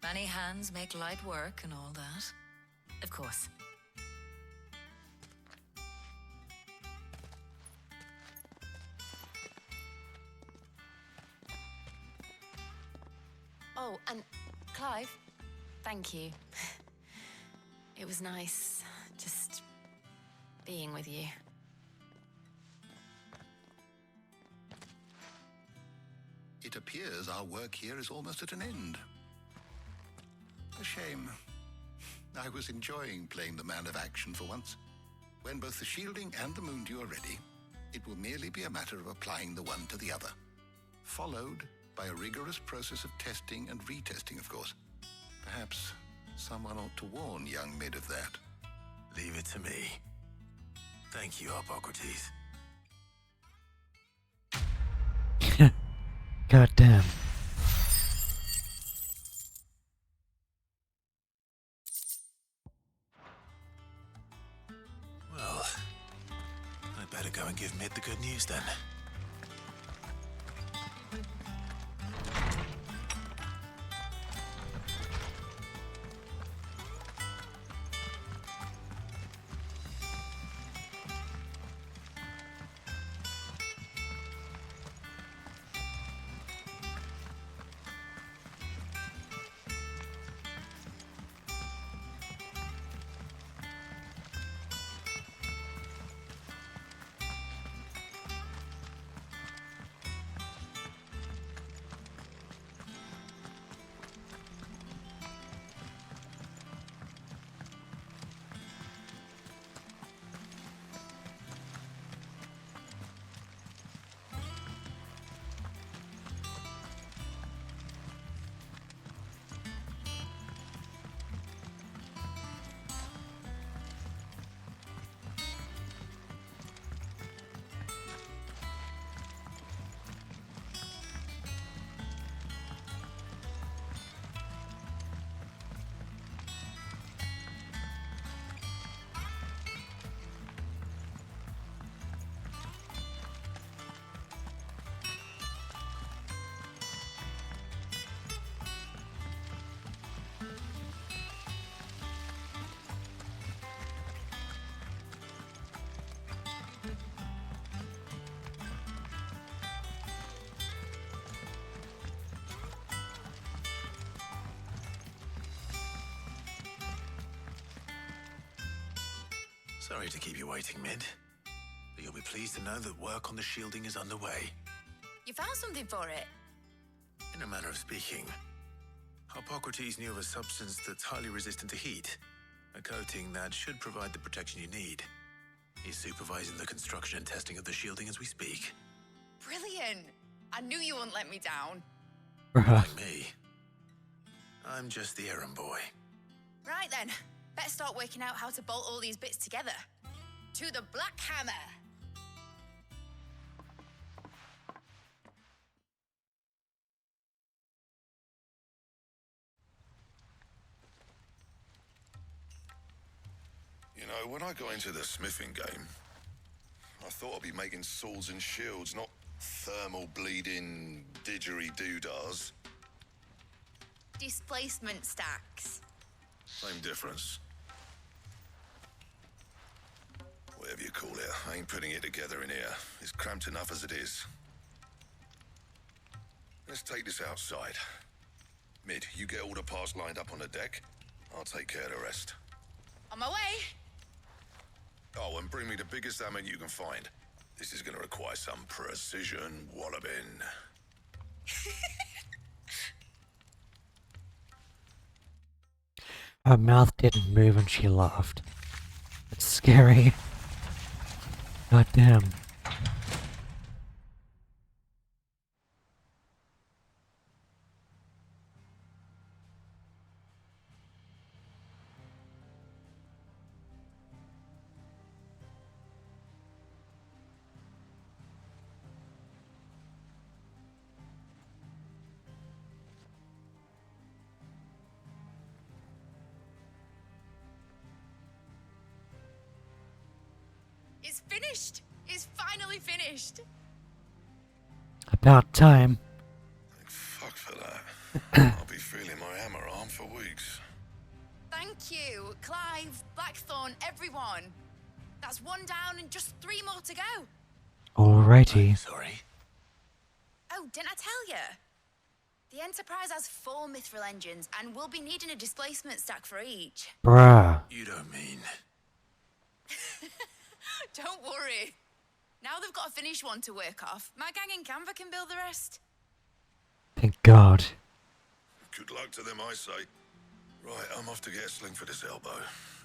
Many hands make light work and all that. Of course. Oh, and Clive, thank you. It was nice just being with you. It appears our work here is almost at an end. A shame. I was enjoying playing the man of action for once. When both the shielding and the Moondew are ready, it will merely be a matter of applying the one to the other, followed by a rigorous process of testing and retesting, of course. Perhaps someone ought to warn young Mid of that. Leave it to me. Thank you, Hippocrates. God damn. Well, I'd better go and give Mid the good news then. Sorry to keep you waiting, Mid. But you'll be pleased to know that work on the shielding is underway. You found something for it? In a manner of speaking, Hippocrates knew of a substance that's highly resistant to heat. A coating that should provide the protection you need. He's supervising the construction and testing of the shielding as we speak. Brilliant! I knew you wouldn't let me down. Like me. I'm just the errand boy. Right then, better start working out how to bolt all these bits together. To the Black Hammer! You know, when I got into the smithing game, I thought I'd be making swords and shields, not thermal bleeding didgeridoo-dahs. Displacement stacks. Same difference. Whatever you call it, I ain't putting it together in here. It's cramped enough as it is. Let's take this outside. Mid, you get all the parts lined up on the deck. I'll take care of the rest. On my way! Oh, and bring me the biggest hammer you can find. This is gonna require some precision walloping. Her mouth didn't move and she laughed. It's scary. God damn. It's finished! It's finally finished! About time. Thank fuck for that. I'll be feeling my hammer arm for weeks. Thank you, Clive, Blackthorn, everyone. That's one down and just 3 more to go. Alrighty. Sorry. Oh, didn't I tell you? The Enterprise has 4 mithril engines, and we'll be needing a displacement stack for each. Bruh. You don't mean... Don't worry. Now they've got a finished one to work off. My gang in Canva can build the rest. Thank God. Good luck to them, I say. Right, I'm off to get a sling for this elbow.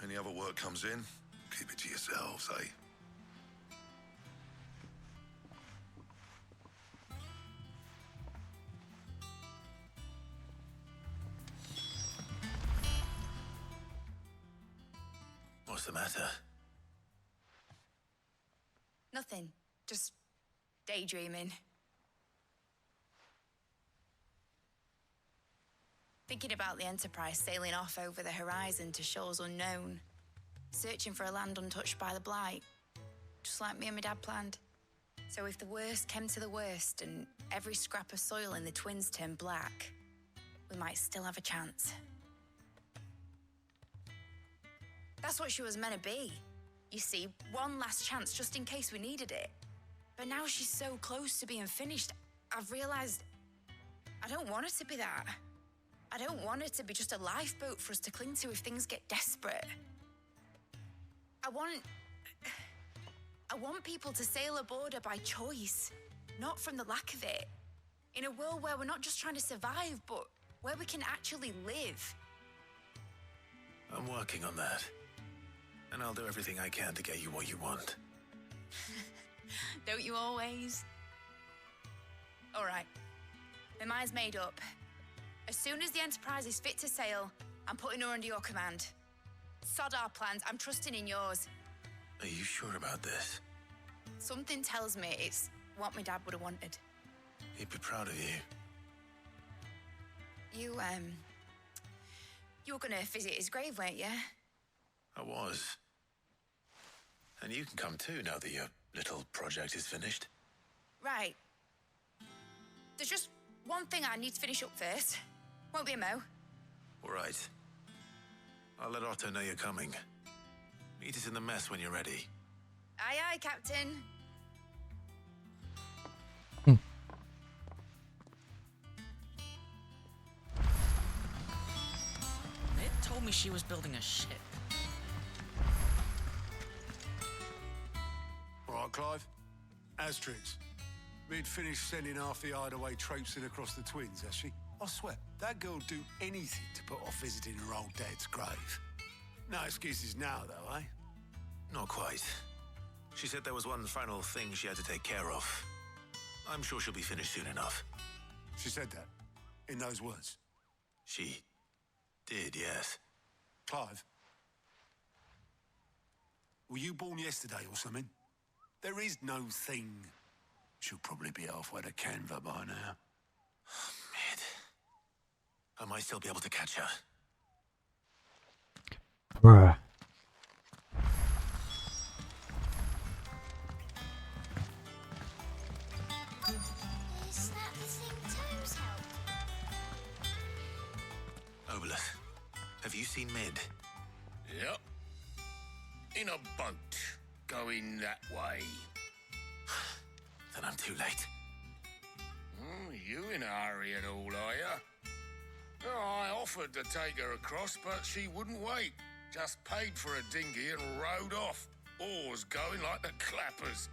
Any other work comes in, keep it to yourselves, eh? What's the matter? Nothing. Just daydreaming. Thinking about the Enterprise sailing off over the horizon to shores unknown. Searching for a land untouched by the Blight. Just like me and my dad planned. So if the worst came to the worst and every scrap of soil in the Twins turned black, we might still have a chance. That's what she was meant to be. You see, one last chance just in case we needed it. But now she's so close to being finished, I've realized I don't want it to be that. I don't want it to be just a lifeboat for us to cling to if things get desperate. I want people to sail aboard her by choice, not from the lack of it. In a world where we're not just trying to survive, but where we can actually live. I'm working on that. And I'll do everything I can to get you what you want. Don't you always? All right. My mind's made up. As soon as the Enterprise is fit to sail, I'm putting her under your command. Sod our plans, I'm trusting in yours. Are you sure about this? Something tells me it's what my dad would have wanted. He'd be proud of you. You were gonna visit his grave, weren't you? I was. And you can come too now that your little project is finished. Right. There's just one thing I need to finish up first. Won't be a mo. All right. I'll let Otto know you're coming. Meet us in the mess when you're ready. Aye, aye, Captain. Ned told me she was building a ship. All right, Clive. Asterix. Mid finished sending half the hideaway traipsing across the Twins, has she? I swear, that girl'd do anything to put off visiting her old dad's grave. No excuses now, though, eh? Not quite. She said there was one final thing she had to take care of. I'm sure she'll be finished soon enough. She said that? In those words? She did, yes. Clive? Were you born yesterday or something? There is no thing. She'll probably be halfway to Canva by now. Mid. I might still be able to catch her. Bruh. Is that the thing Tomes helped? Obolus, have you seen Mid? Yep. In a boat, going that way. Then I'm too late. You in a hurry at all, are you? Oh, I offered to take her across, but she wouldn't wait. Just paid for a dinghy and rowed off. Oars going like the clappers.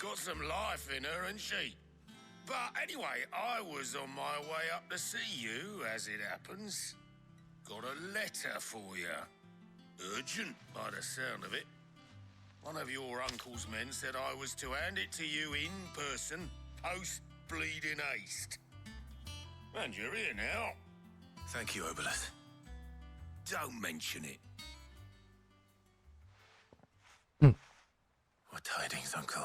Got some life in her, ain't she? But anyway, I was on my way up to see you, as it happens. Got a letter for you. Urgent, by the sound of it. One of your uncle's men said I was to hand it to you in person, post-bleeding haste. And you're here now. Thank you, Obolus. Don't mention it. What tidings, Uncle?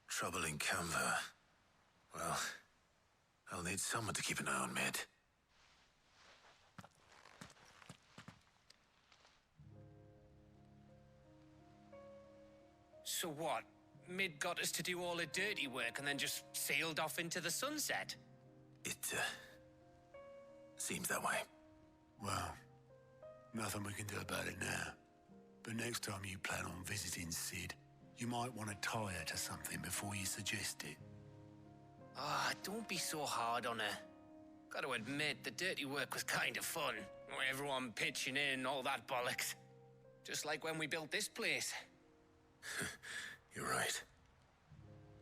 Trouble in Canva. Well, I'll need someone to keep an eye on Mid. So what? Mid got us to do all the dirty work and then just sailed off into the sunset? It, seems that way. Well, nothing we can do about it now. But next time you plan on visiting Sid, you might want to tie her to something before you suggest it. Ah, don't be so hard on her. Gotta admit, the dirty work was kind of fun. Everyone pitching in and all that bollocks. Just like when we built this place. You're right.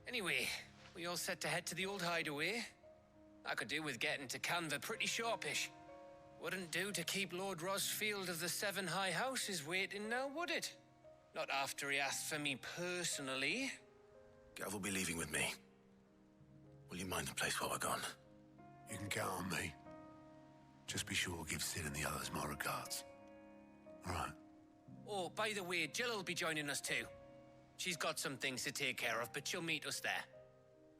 Anyway, we all set to head to the old hideaway. I could do with getting to Canva pretty sharpish. Wouldn't do to keep Lord Rosfield of the Seven High Houses waiting now, would it? Not after he asked for me personally. Gav will be leaving with me. Will you mind the place while we're gone? You can count on me. Just be sure to give Sid and the others my regards. All right. Oh, by the way, Jill will be joining us too. She's got some things to take care of, but she'll meet us there.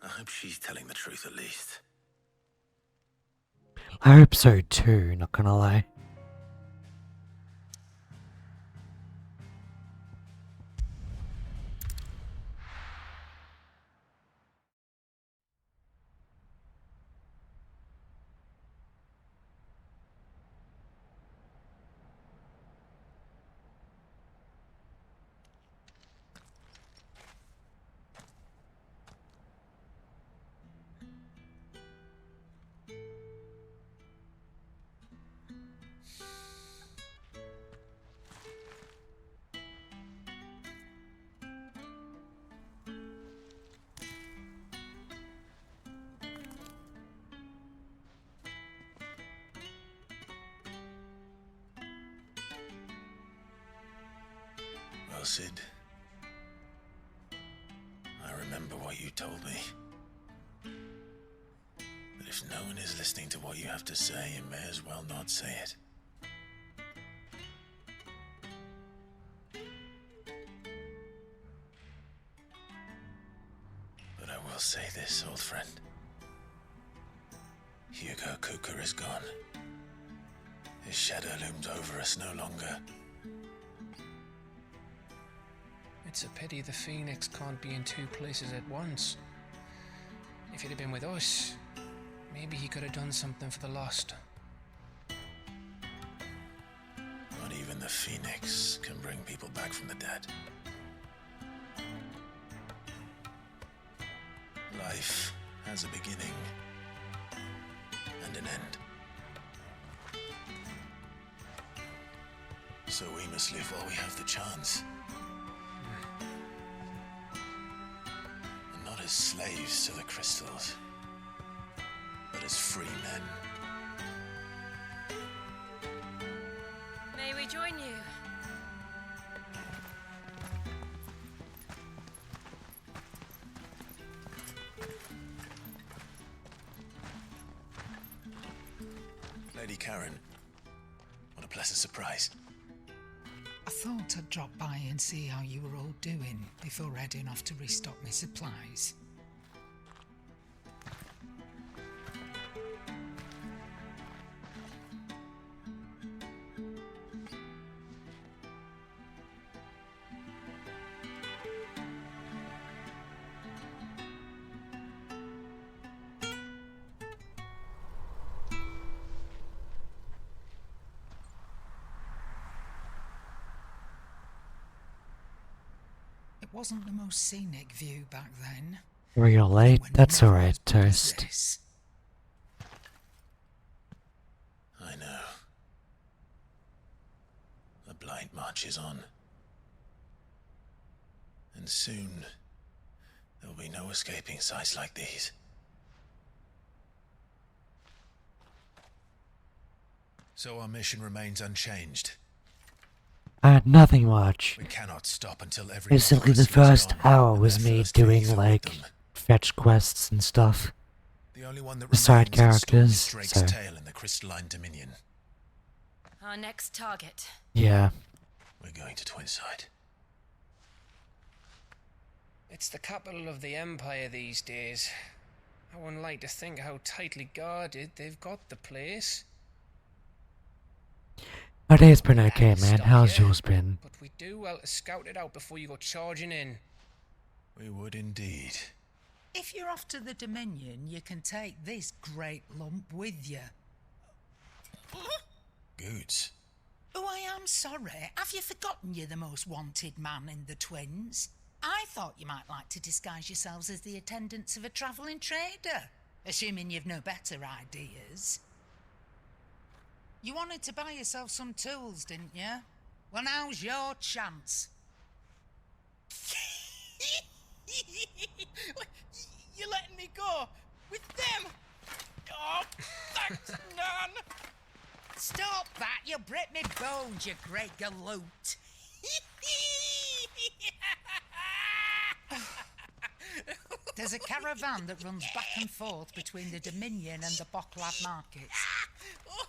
I hope she's telling the truth at least. I hope so too, not gonna lie. Well, Sid, I remember what you told me. But if no one is listening to what you have to say, you may as well not say it. But I will say this, old friend. Hugo Cooker is gone. His shadow looms over us no longer. It's a pity the Phoenix can't be in two places at once. If he'd have been with us, maybe he could have done something for the lost. Not even the Phoenix can bring people back from the dead. Life has a beginning and an end. So we must live while we have the chance. And not as slaves to the crystals, but as free men. May we join you? Lady Karen, what a pleasant surprise. I thought I'd drop by and see how you were all doing before heading off to restock my supplies. It wasn't the most scenic view back then. Real late, When that's never alright, as good as Toast. this. I know. The blight marches on. And soon, there'll be no escaping sights like these. So our mission remains unchanged. Nothing much. We cannot stop until every Basically, the first hour was me doing, like, fetch quests and stuff. The only one that The side remains is characters, Drake's so, tail in the crystalline dominion. Our next target. yeah. We're going to Twinside. It's the capital of the Empire these days. I wouldn't like to think how tightly guarded they've got the place. My day's been okay, man. How's yours been? But we do well to scout it out before you go charging in. We would indeed. If you're off to the Dominion, you can take this great lump with you. Goods. Oh, I am sorry. Have you forgotten you're the most wanted man in the Twins? I thought you might like to disguise yourselves as the attendants of a travelling trader, assuming you've no better ideas. You wanted to buy yourself some tools, didn't you? Well, now's your chance. You're letting me go with them? Oh, thanks, Nan. Stop that! You'll break me bones, you great galoot. There's a caravan that runs back and forth between the Dominion and the Bocklad markets.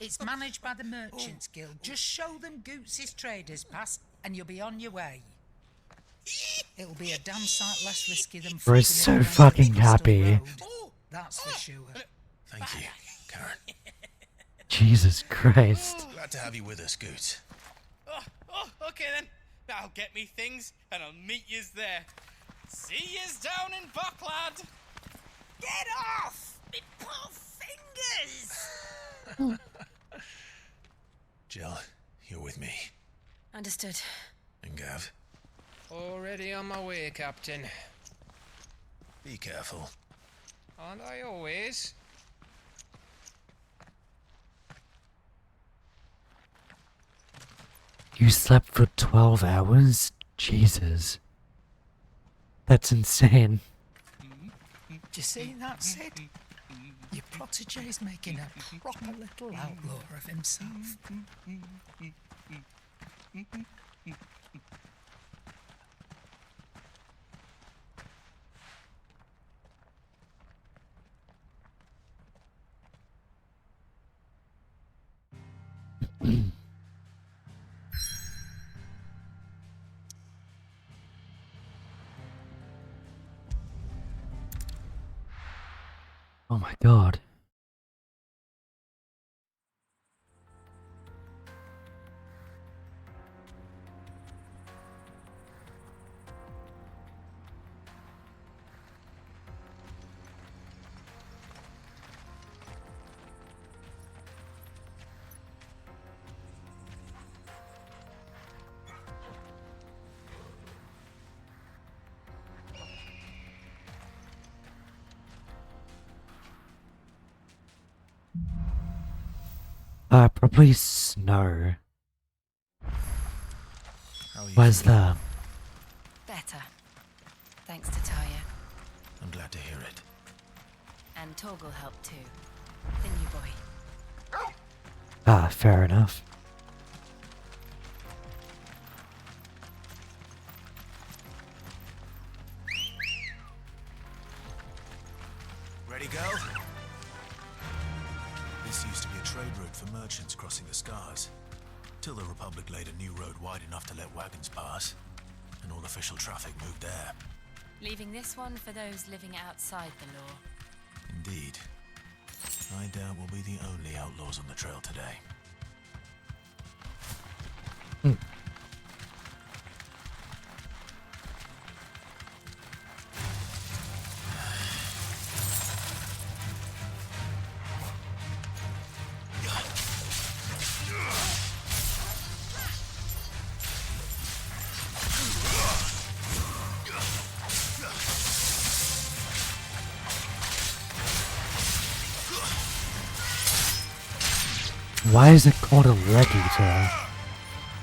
It's managed by the Merchants Guild. Just show them Goots' traders pass and you'll be on your way. It'll be a damn sight less risky than We're so fucking happy. That's for sure. Thank you, Karen. Jesus Christ. Glad to have you with us, Goots. Oh, okay then. I'll get me things and I'll meet yous there. See yous down in Bocklad. Get off! Me poor fingers! Jill, you're with me. Understood. And Gav, Already on my way, Captain. be careful. Aren't I always? You slept for 12 hours? Jesus. That's insane. Do you see that, Sid? Your protege's making a proper little outlaw of himself. Oh my god. Probably snow. Where's that? Better. Thanks to Taya. I'm glad to hear it. And Torgal helped too. The new boy. Ah, fair enough. Ready, go? This used to be a trade route for merchants crossing the Scars, till the Republic laid a new road wide enough to let wagons pass, and all official traffic moved there. Leaving this one for those living outside the law. Indeed. I doubt we'll be the only outlaws on the trail today. Why is it called a leg eater?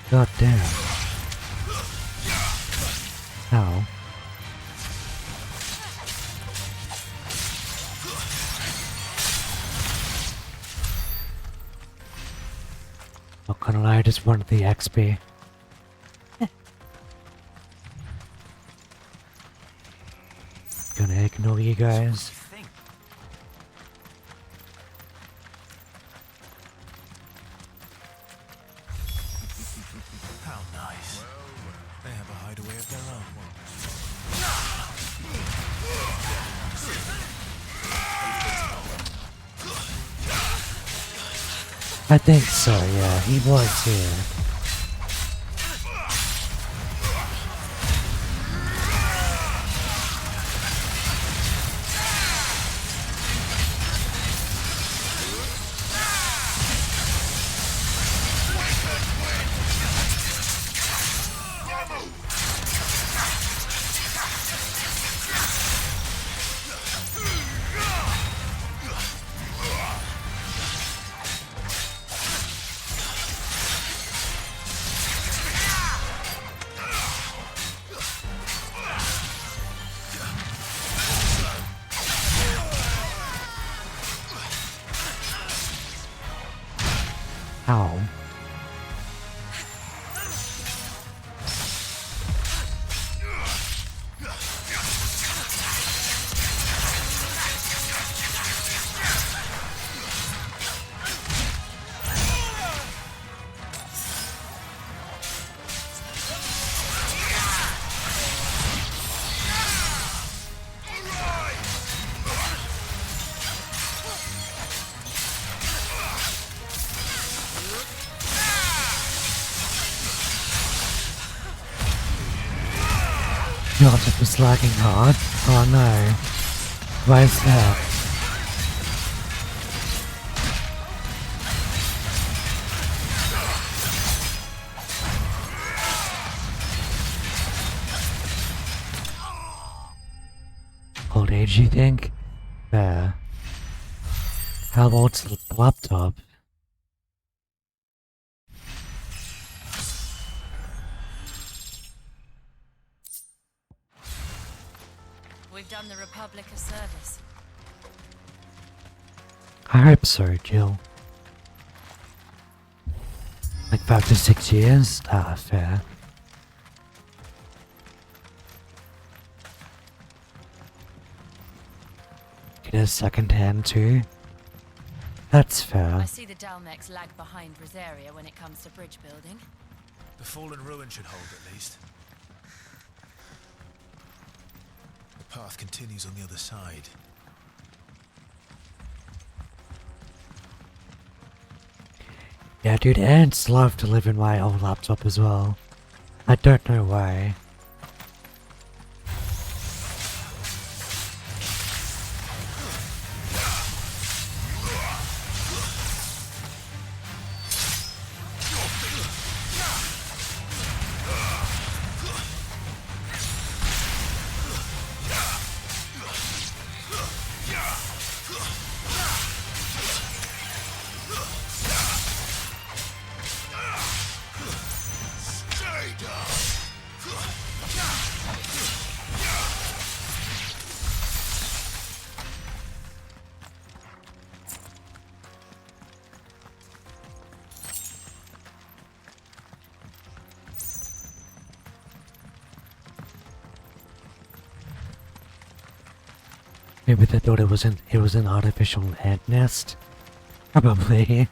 God damn. How? Not gonna lie, I just wanted the XP. Gonna ignore you guys. How nice. They have a hideaway of their own. I think so, yeah, he was here. Ow. God, it was lagging hard. Oh no. Why is that? Old age, you think? Fair. How old's the laptop? We've done the Republic a service. I hope so, Jill. Like 5 to 6 years? Ah, fair. Get a second hand too? That's fair. I see the Dalmex lag behind Rosaria when it comes to bridge building. The fallen ruin should hold at least. The path continues on the other side. Yeah, dude, ants love to live in my old laptop as well. I don't know why. Maybe they thought it was an artificial ant nest. Probably.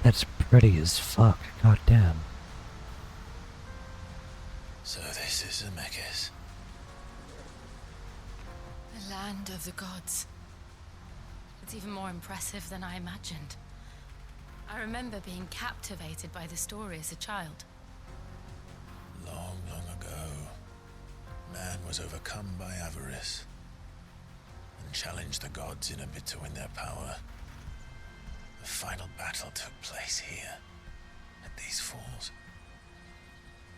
That's pretty as fuck, goddamn. So this is Zemeckis. The land of the gods. It's even more impressive than I imagined. I remember being captivated by the story as a child. Long, long ago, man was overcome by avarice and challenged the gods in a bid to win their power. The final battle took place here, at these falls.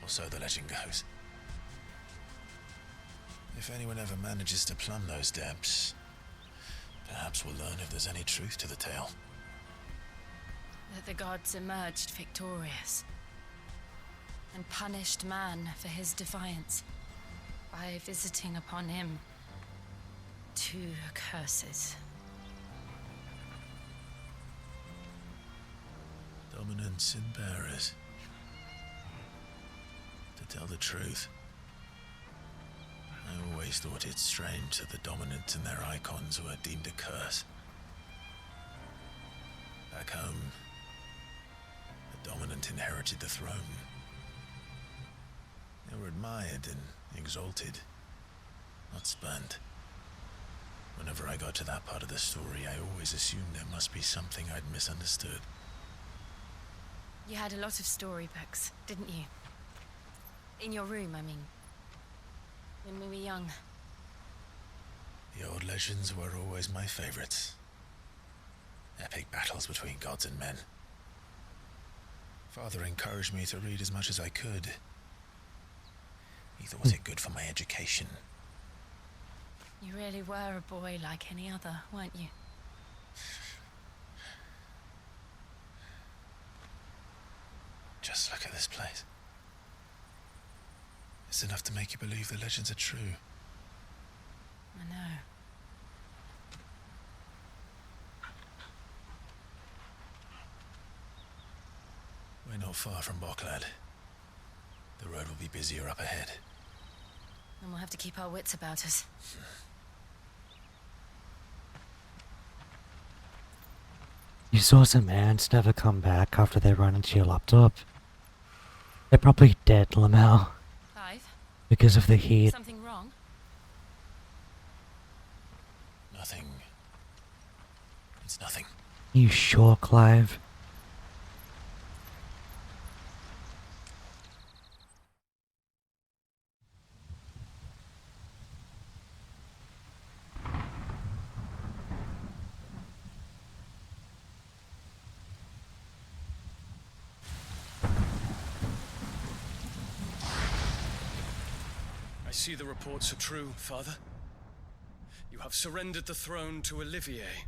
Or so the legend goes. If anyone ever manages to plumb those depths, perhaps we'll learn if there's any truth to the tale. That the gods emerged victorious and punished man for his defiance by visiting upon him 2 curses. Dominants and bearers. To tell the truth, I always thought it strange that the dominants and their icons were deemed a curse. Back home, hadn't inherited the throne. They were admired and exalted, not spurned. Whenever I got to that part of the story, I always assumed there must be something I'd misunderstood. You had a lot of storybooks, didn't you? In your room, I mean. When we were young. The old legends were always my favorites. Epic battles between gods and men. Father encouraged me to read as much as I could. He thought it good for my education. You really were a boy like any other, weren't you? Just look at this place. It's enough to make you believe the legends are true. I know. We're not far from Boklad. The road will be busier up ahead. And we'll have to keep our wits about us. You saw some ants never come back after they run into your laptop. They're probably dead, Lamel. Clive? Because of the heat. Something wrong? Nothing. It's nothing. You sure, Clive? I see the reports are true, Father. You have surrendered the throne to Olivier.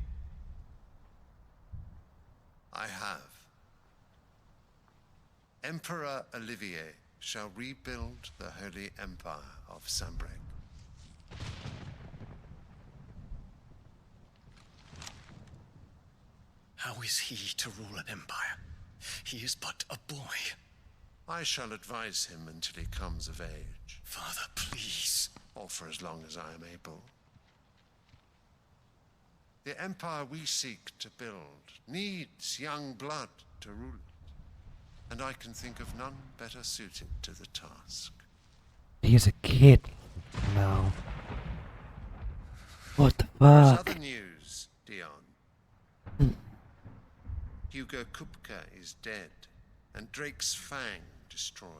I have. Emperor Olivier shall rebuild the Holy Empire of Sanbreque. How is he to rule an empire? He is but a boy. I shall advise him until he comes of age. Father, please. Or for as long as I am able. The empire we seek to build needs young blood to rule it. And I can think of none better suited to the task. He's a kid now. What the There's fuck? other news, Dion. Hugo Kupka is dead, and Drake's Fang destroyed.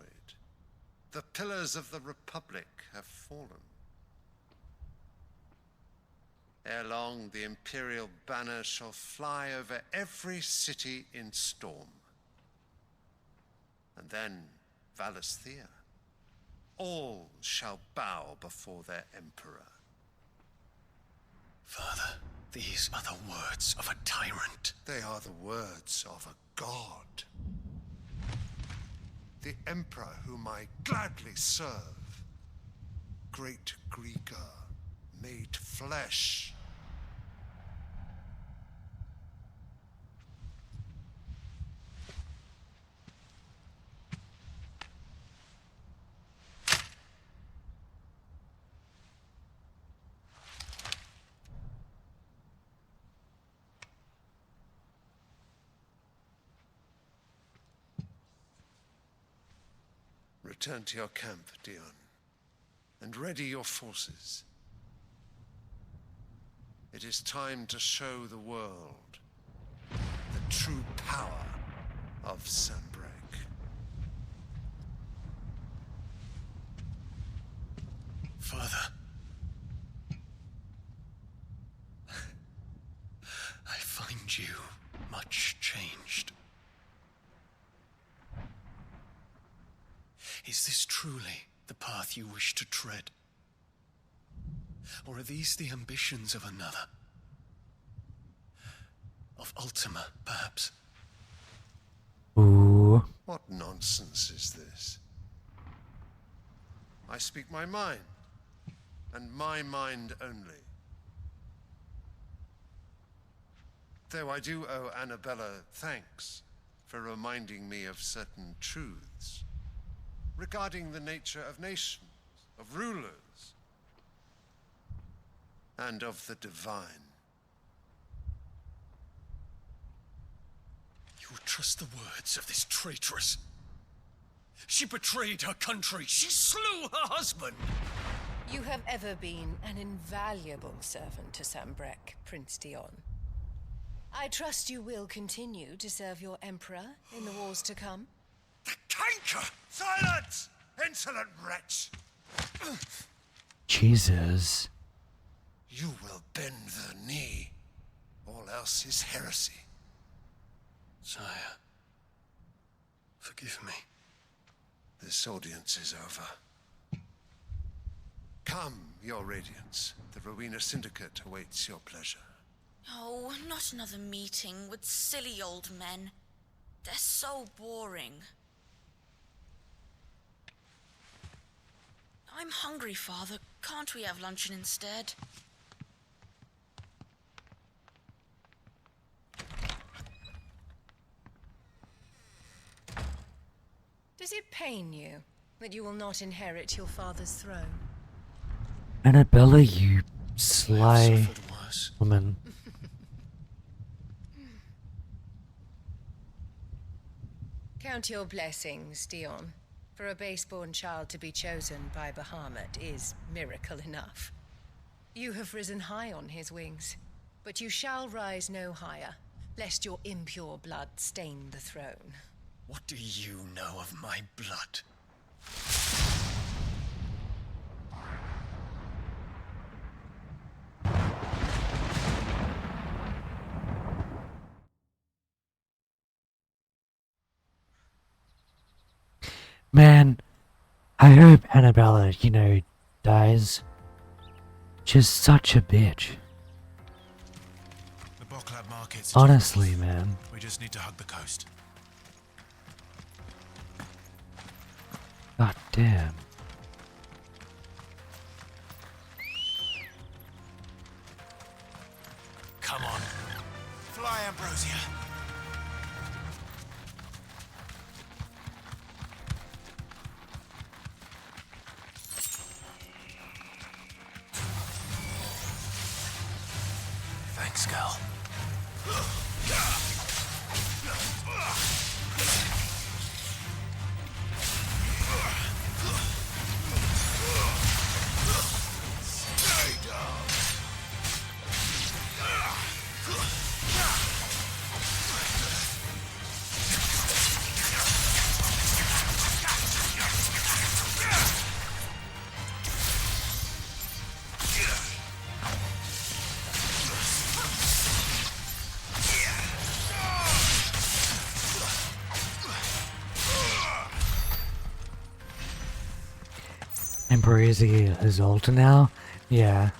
The pillars of the Republic have fallen. Ere long, the Imperial banner shall fly over every city in Storm. And then Valisthea. All shall bow before their Emperor. Father, these are the words of a tyrant. They are the words of a god. The Emperor whom I gladly serve. Great Greeker, made flesh. Return to your camp, Dion, and ready your forces. It is time to show the world the true power of Sanbreque. Father. I find you much changed. Is this truly the path you wish to tread? Or are these the ambitions of another? Of Ultima, perhaps? Ooh. What nonsense is this? I speak my mind, and my mind only. Though I do owe Annabella thanks for reminding me of certain truths regarding the nature of nations, of rulers, and of the divine. You trust the words of this traitress? She betrayed her country. She slew her husband. You have ever been an invaluable servant to Sambrek, Prince Dion. I trust you will continue to serve your emperor in the wars to come. Canker! Silence! Insolent wretch! Jesus. You will bend the knee. All else is heresy. Sire, forgive me. This audience is over. Come, your radiance. The Rowena Syndicate awaits your pleasure. Oh, not another meeting with silly old men. They're so boring. I'm hungry, Father. Can't we have luncheon instead? Does it pain you that you will not inherit your father's throne? Annabella, you sly woman. Count your blessings, Dion. For a base-born child to be chosen by Bahamut is miracle enough. You have risen high on his wings, but you shall rise no higher, lest your impure blood stain the throne. What do you know of my blood? Man, I hope Annabella, dies. She's such a bitch. The Boklab market's Honestly, man. We just need to hug the coast. God damn. Come on. Fly, Ambrosia. Thanks, girl. Ambrosia is older now? Yeah.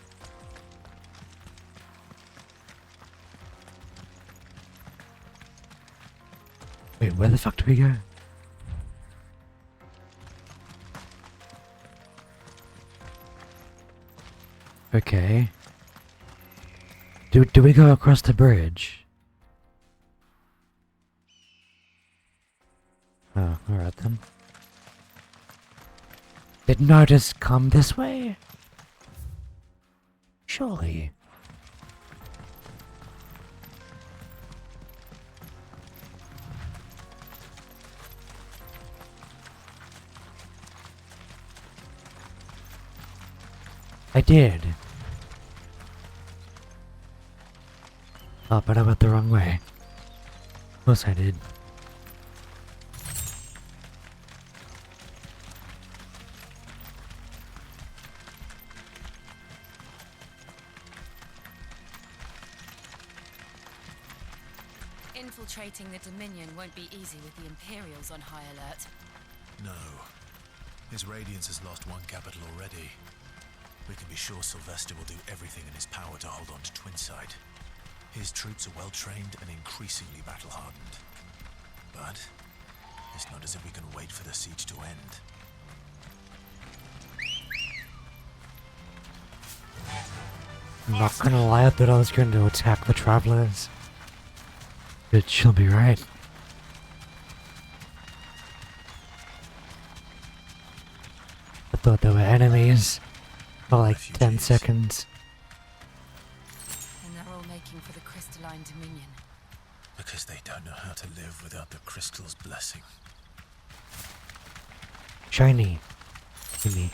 Wait, where the fuck do we go? Okay. Do we go across the bridge? Oh, alright then. Didn't I just come this way? Surely. I did. Oh, but I went the wrong way. Of course I did. Infiltrating the Dominion won't be easy with the Imperials on high alert. No. His Radiance has lost one capital already. We can be sure Sylvester will do everything in his power to hold on to Twinside. His troops are well trained and increasingly battle-hardened. But it's not as if we can wait for the siege to end. I'm not gonna lie, I thought I was going to attack the travelers. But she'll be right. I thought they were enemies for like 10 seconds. And they're all making for the crystalline Dominion. The Because they don't know how to live without the crystal's blessing. Shiny. Gimme.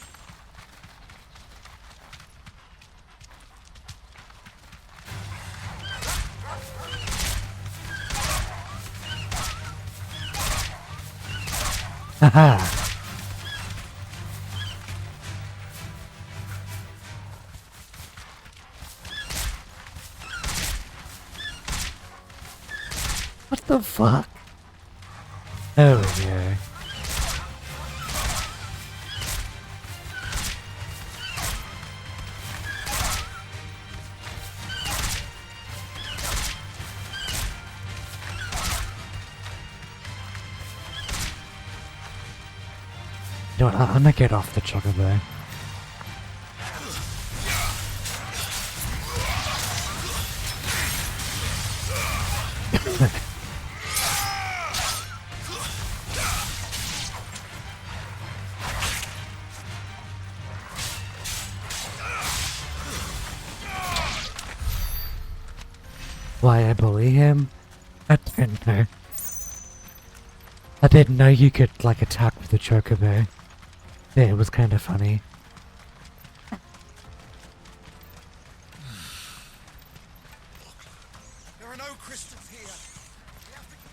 Haha. What the fuck? There we go. You know what, I'm gonna get off the chocobo. Why I bully him? I don't know. I didn't know you could like attack with the chocobo. Yeah, it was kind of funny. There are no crystals here.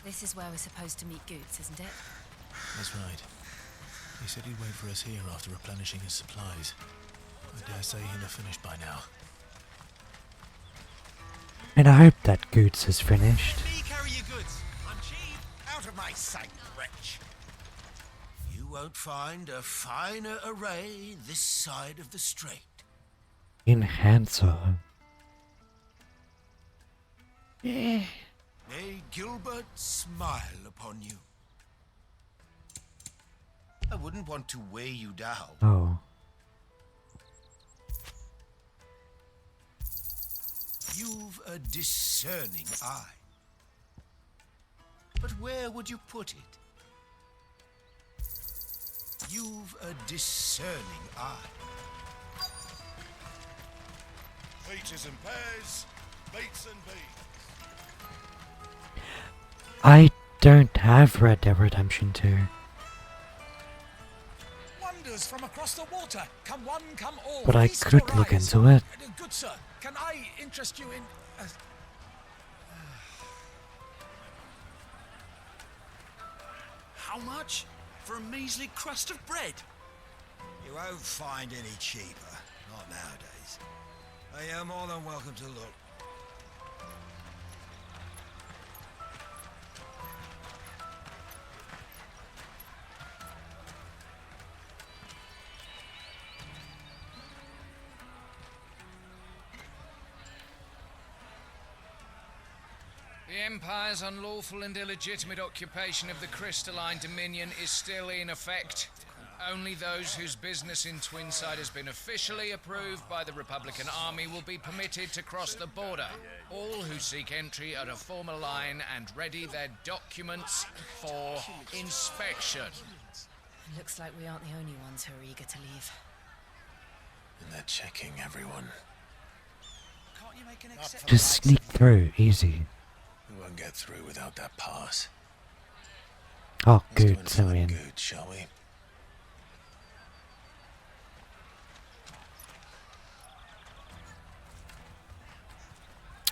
This is where we're supposed to meet Goots, isn't it? That's right. He said he'd wait for us here after replenishing his supplies. I dare say he'll have finished by now. And I hope that Goots is finished. Let me carry your goods. I'm cheap. Out of my sight, wretch. You won't find a finer array this side of the strait. Enhancer. May Gilbert smile upon you. I wouldn't want to weigh you down. Oh. You've a discerning eye. But where would you put it? You've a discerning eye. Peaches and pears, beets and beans. I don't have Red Dead Redemption 2. Wonders from across the water. Come one, come all. But I Feast could your look eyes. into it. Good sir, can I interest you in... How much? For a measly crust of bread? You won't find any cheaper. Not nowadays. But you're more than welcome to look. The Empire's unlawful and illegitimate occupation of the crystalline dominion is still in effect. Only those whose business in Twinside has been officially approved by the Republican Army will be permitted to cross the border. All who seek entry are to form a line and ready their documents for inspection. Looks like we aren't the only ones who are eager to leave. And they're checking everyone. Just sneak through, easy. We won't get through without that pass. Oh, Let's go good, so inside in. good, shall we?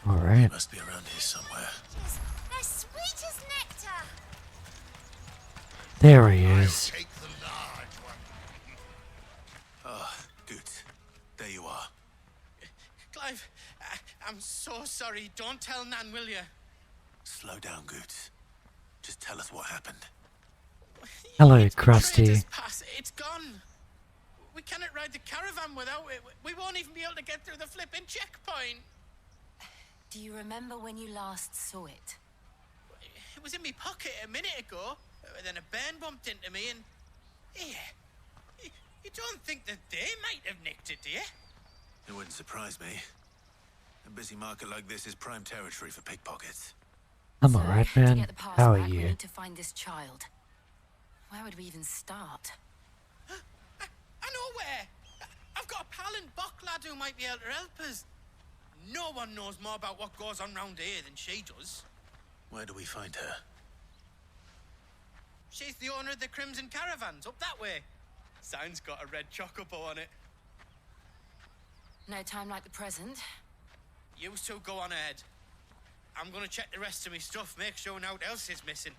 Alright. He must be around here somewhere. They're sweet as nectar. There he is. Ah, good. There you are. Clive, I'm so sorry. Don't tell Nan, will you? Slow down, Goots. Just tell us what happened. Hello, Trader's Krusty. Pass, it's gone. We cannot ride the caravan without it. We won't even be able to get through the flipping checkpoint. Do you remember when you last saw it? It was in my pocket a minute ago. Then a bairn bumped into me and... Yeah. You don't think that they might have nicked it, do you? It wouldn't surprise me. A busy market like this is prime territory for pickpockets. I'm alright, To man. get the pass How are back, we you? need to find this child. Where would we even start? I know where. I've got a pal in Buck lad who might be able to help us. No one knows more about what goes on round here than she does. Where do we find her? She's the owner of the Crimson Caravans, up that way. Sign's got a red chocobo on it. No time like the present. You two go on ahead. I'm gonna check the rest of my stuff, make sure no one else is missing.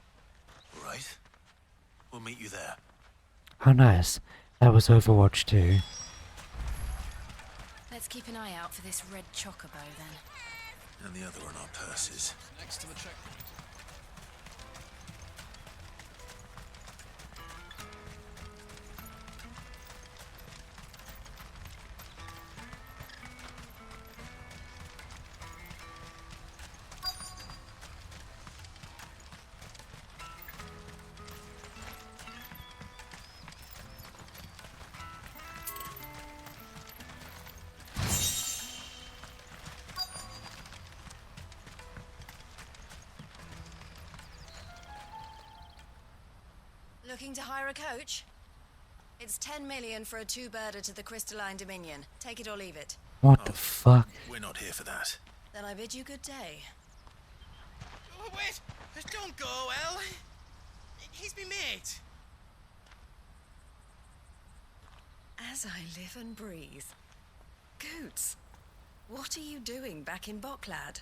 Right. We'll meet you there. How nice. That was Overwatch 2. Let's keep an eye out for this red chocobo then. And the other on our purses. Next to the checkpoint. Looking to hire a coach? It's 10 million for a two-birder to the Crystalline Dominion. Take it or leave it. What the fuck? We're not here for that. Then I bid you good day. Oh, wait! Don't go, El. He's me mate. As I live and breathe. Goots, what are you doing back in Bocklad?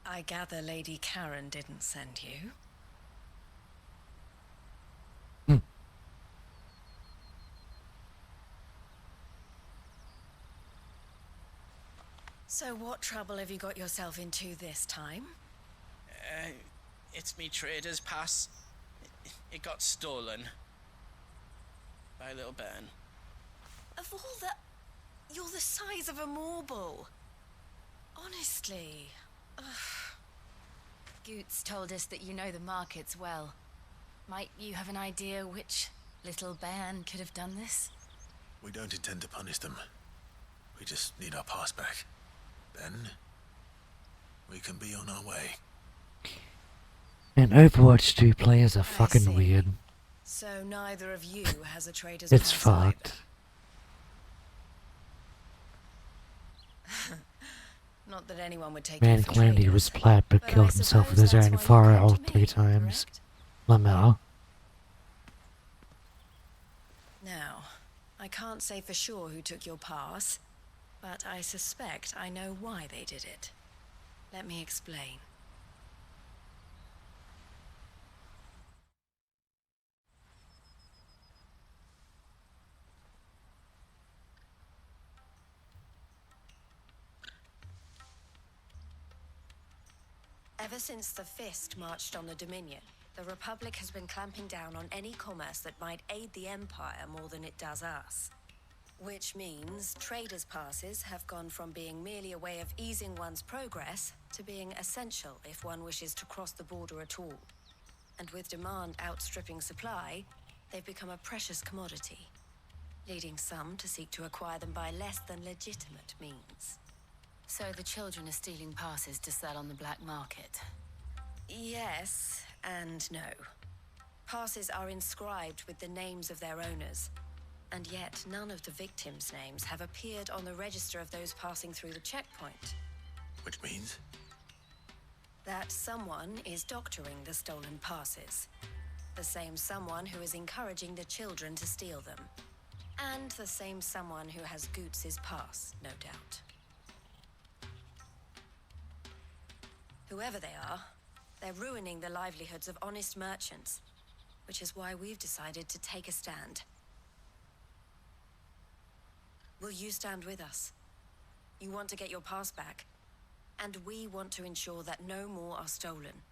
I gather Lady Karen didn't send you. So what trouble have you got yourself into this time? It's me trader's pass. It got stolen. By a little bairn. Of all the... You're the size of a marble. Honestly. Ugh. Goots told us that you know the markets well. Might you have an idea which little bairn could have done this? We don't intend to punish them. We just need our pass back. Then we can be on our way. And Overwatch 2 players are fucking see. weird. So neither of you has a trader's It's pass fucked. either. Not that anyone would take Man you for claimed he traders, was plat but I killed himself with suppose his that's own why you fire come to all me, 3 times. correct? Lamau. Now, I can't say for sure who took your pass, but I suspect I know why they did it. Let me explain. Ever since the Fist marched on the Dominion, the Republic has been clamping down on any commerce that might aid the Empire more than it does us. Which means traders' passes have gone from being merely a way of easing one's progress to being essential if one wishes to cross the border at all. And with demand outstripping supply, they've become a precious commodity, leading some to seek to acquire them by less than legitimate means. So the children are stealing passes to sell on the black market? Yes and no. Passes are inscribed with the names of their owners, and yet none of the victims' names have appeared on the register of those passing through the checkpoint. Which means? That someone is doctoring the stolen passes. The same someone who is encouraging the children to steal them. And the same someone who has Goots' pass, no doubt. Whoever they are, they're ruining the livelihoods of honest merchants, which is why we've decided to take a stand. Will you stand with us? You want to get your pass back, and we want to ensure that no more are stolen.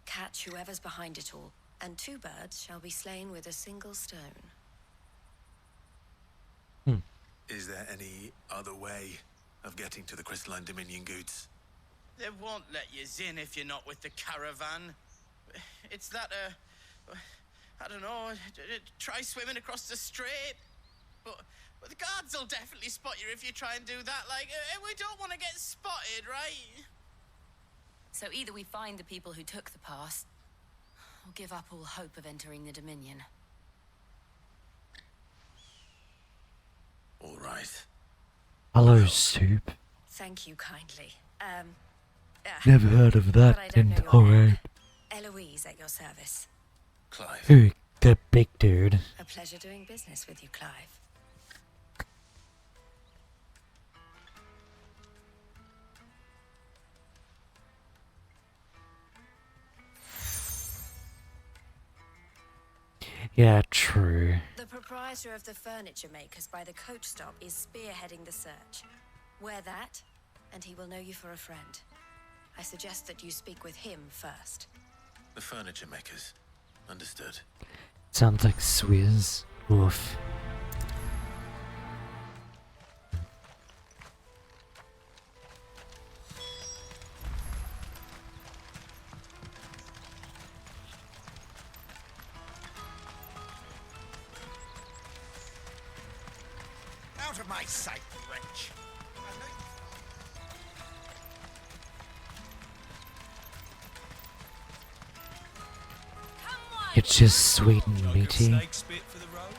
Catch whoever's behind it all, and 2 birds shall be slain with a single stone. Is there any other way of getting to the Crystalline Dominion, Goots? They won't let you in if you're not with the caravan. It's that, I don't know, try swimming across the strait. But the guards will definitely spot you if you try and do that. Like, we don't want to get spotted, right? So either we find the people who took the pass, or give up all hope of entering the Dominion. All right. Hello, soup. Thank you kindly. Never heard of that. But I don't know And your alright. name. Eloise at your service. Clive. Who? The big dude. A pleasure doing business with you, Clive. Yeah, true. The proprietor of the furniture makers by the coach stop is spearheading the search. Wear that, and he will know you for a friend. I suggest that you speak with him first. The furniture makers. Understood. Sounds like Swizz. Oof. Out of my sight, wretch. It's just sweet and meaty. Snake spit for the road?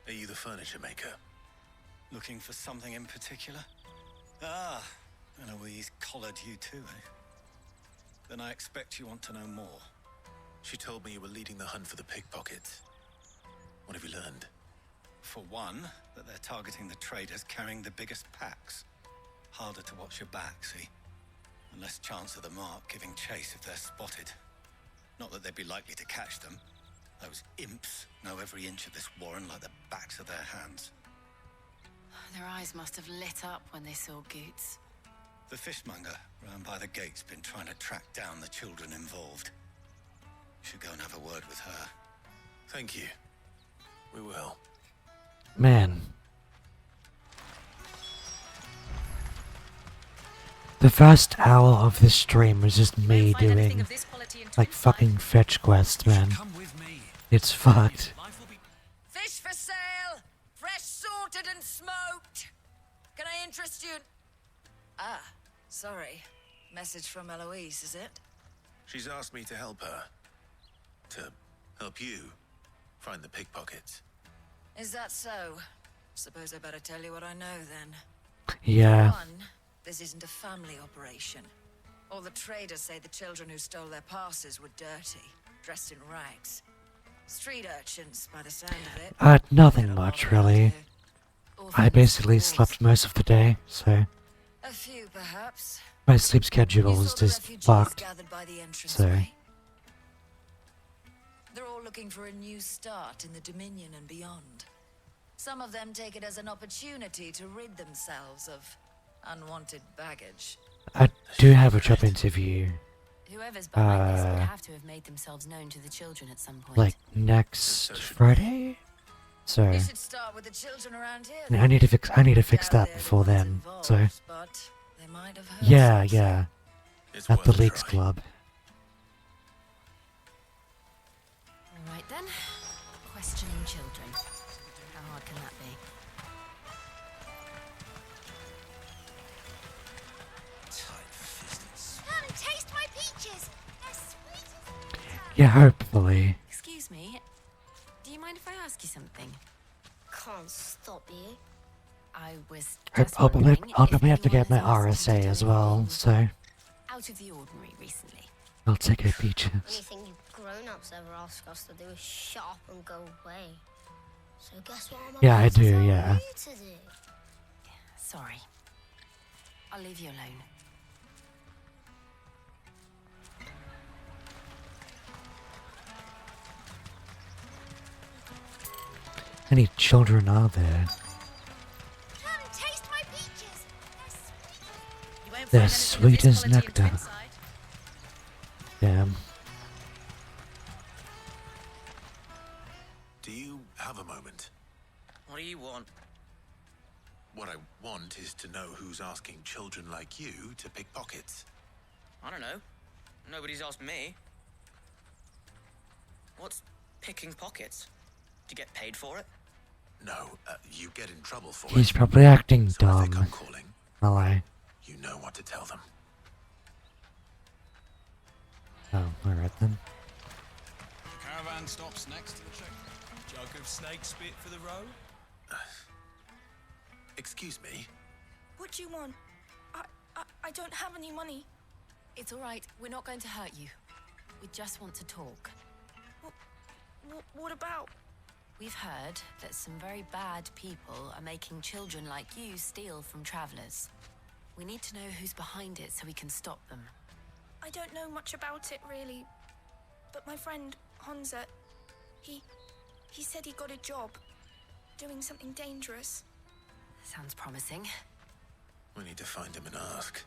Are you the furniture maker? Looking for something in particular? Ah, Eloise collared you too, eh? Then I expect you want to know more. She told me you were leading the hunt for the pickpockets. What have you learned? For one, that they're targeting the traders carrying the biggest packs. Harder to watch your back, see? And less chance of the mark giving chase if they're spotted. Not that they'd be likely to catch them. Those imps know every inch of this warren like the backs of their hands. Their eyes must have lit up when they saw Goots. The fishmonger round by the gate's been trying to track down the children involved. You should go and have a word with her. Thank you. We will. Man. The first hour of this stream was just me doing, like, fucking fetch quests, man. It's fucked. Fish for sale! Fresh sorted and smoked! Can I interest you? Ah, sorry. Message from Eloise, is it? She's asked me to help her. To help you find the pickpockets. Is that so? Suppose I better tell you what I know then. Yeah. One, this isn't a family operation. All the traders say the children who stole their passes were dirty, dressed in rags. Street urchins, by the sound of it. Nothing much, really. I basically slept most of the day, so A few, perhaps. my sleep schedule is just fucked. So, They're all looking for a new start in the Dominion and beyond. Some of them take it as an opportunity to rid themselves of unwanted baggage. I do have a job interview. Whoever's behind this would have to have made themselves known to the children at some point. Like next Friday? So, You should start with the children around here. I need to fix that before then, so. But they might have heard Yeah, something. yeah. It's At the worth a Leaks try. Club. Alright then. Questioning children. How hard can that be? Come taste my peaches. They're sweet as Yeah, hopefully. Excuse me. Do you mind if I ask you something? Can't stop you. I was I'll just probably, wondering I'll if probably have to anyone get my has asked you to RSA do as well, anything so out of the ordinary recently. I'll take her peaches. Anything you grown-ups ever ask us to do is shut up and go away. So guess what I'm Yeah, I about to do, tell yeah. you to do? Sorry. I'll leave you alone. How many children are there? Come taste my peaches. They're sweet as nectar. Damn. Do you have a moment? What do you want? What I want is to know who's asking children like you to pick pockets. I don't know. Nobody's asked me. What's picking pockets? Do you get paid for it? No, you get in trouble for He's it. probably acting So if they dumb. come calling, Will I? you know what to tell them. Oh, alright then. caravan stops next to the check. Jug of snake spit for the road? Excuse me? What do you want? I don't have any money. It's all right. We're not going to hurt you. We just want to talk. What about? We've heard that some very bad people are making children like you steal from travelers. We need to know who's behind it so we can stop them. I don't know much about it, really. But my friend, Honza, he said he got a job doing something dangerous. Sounds promising. We need to find him and ask.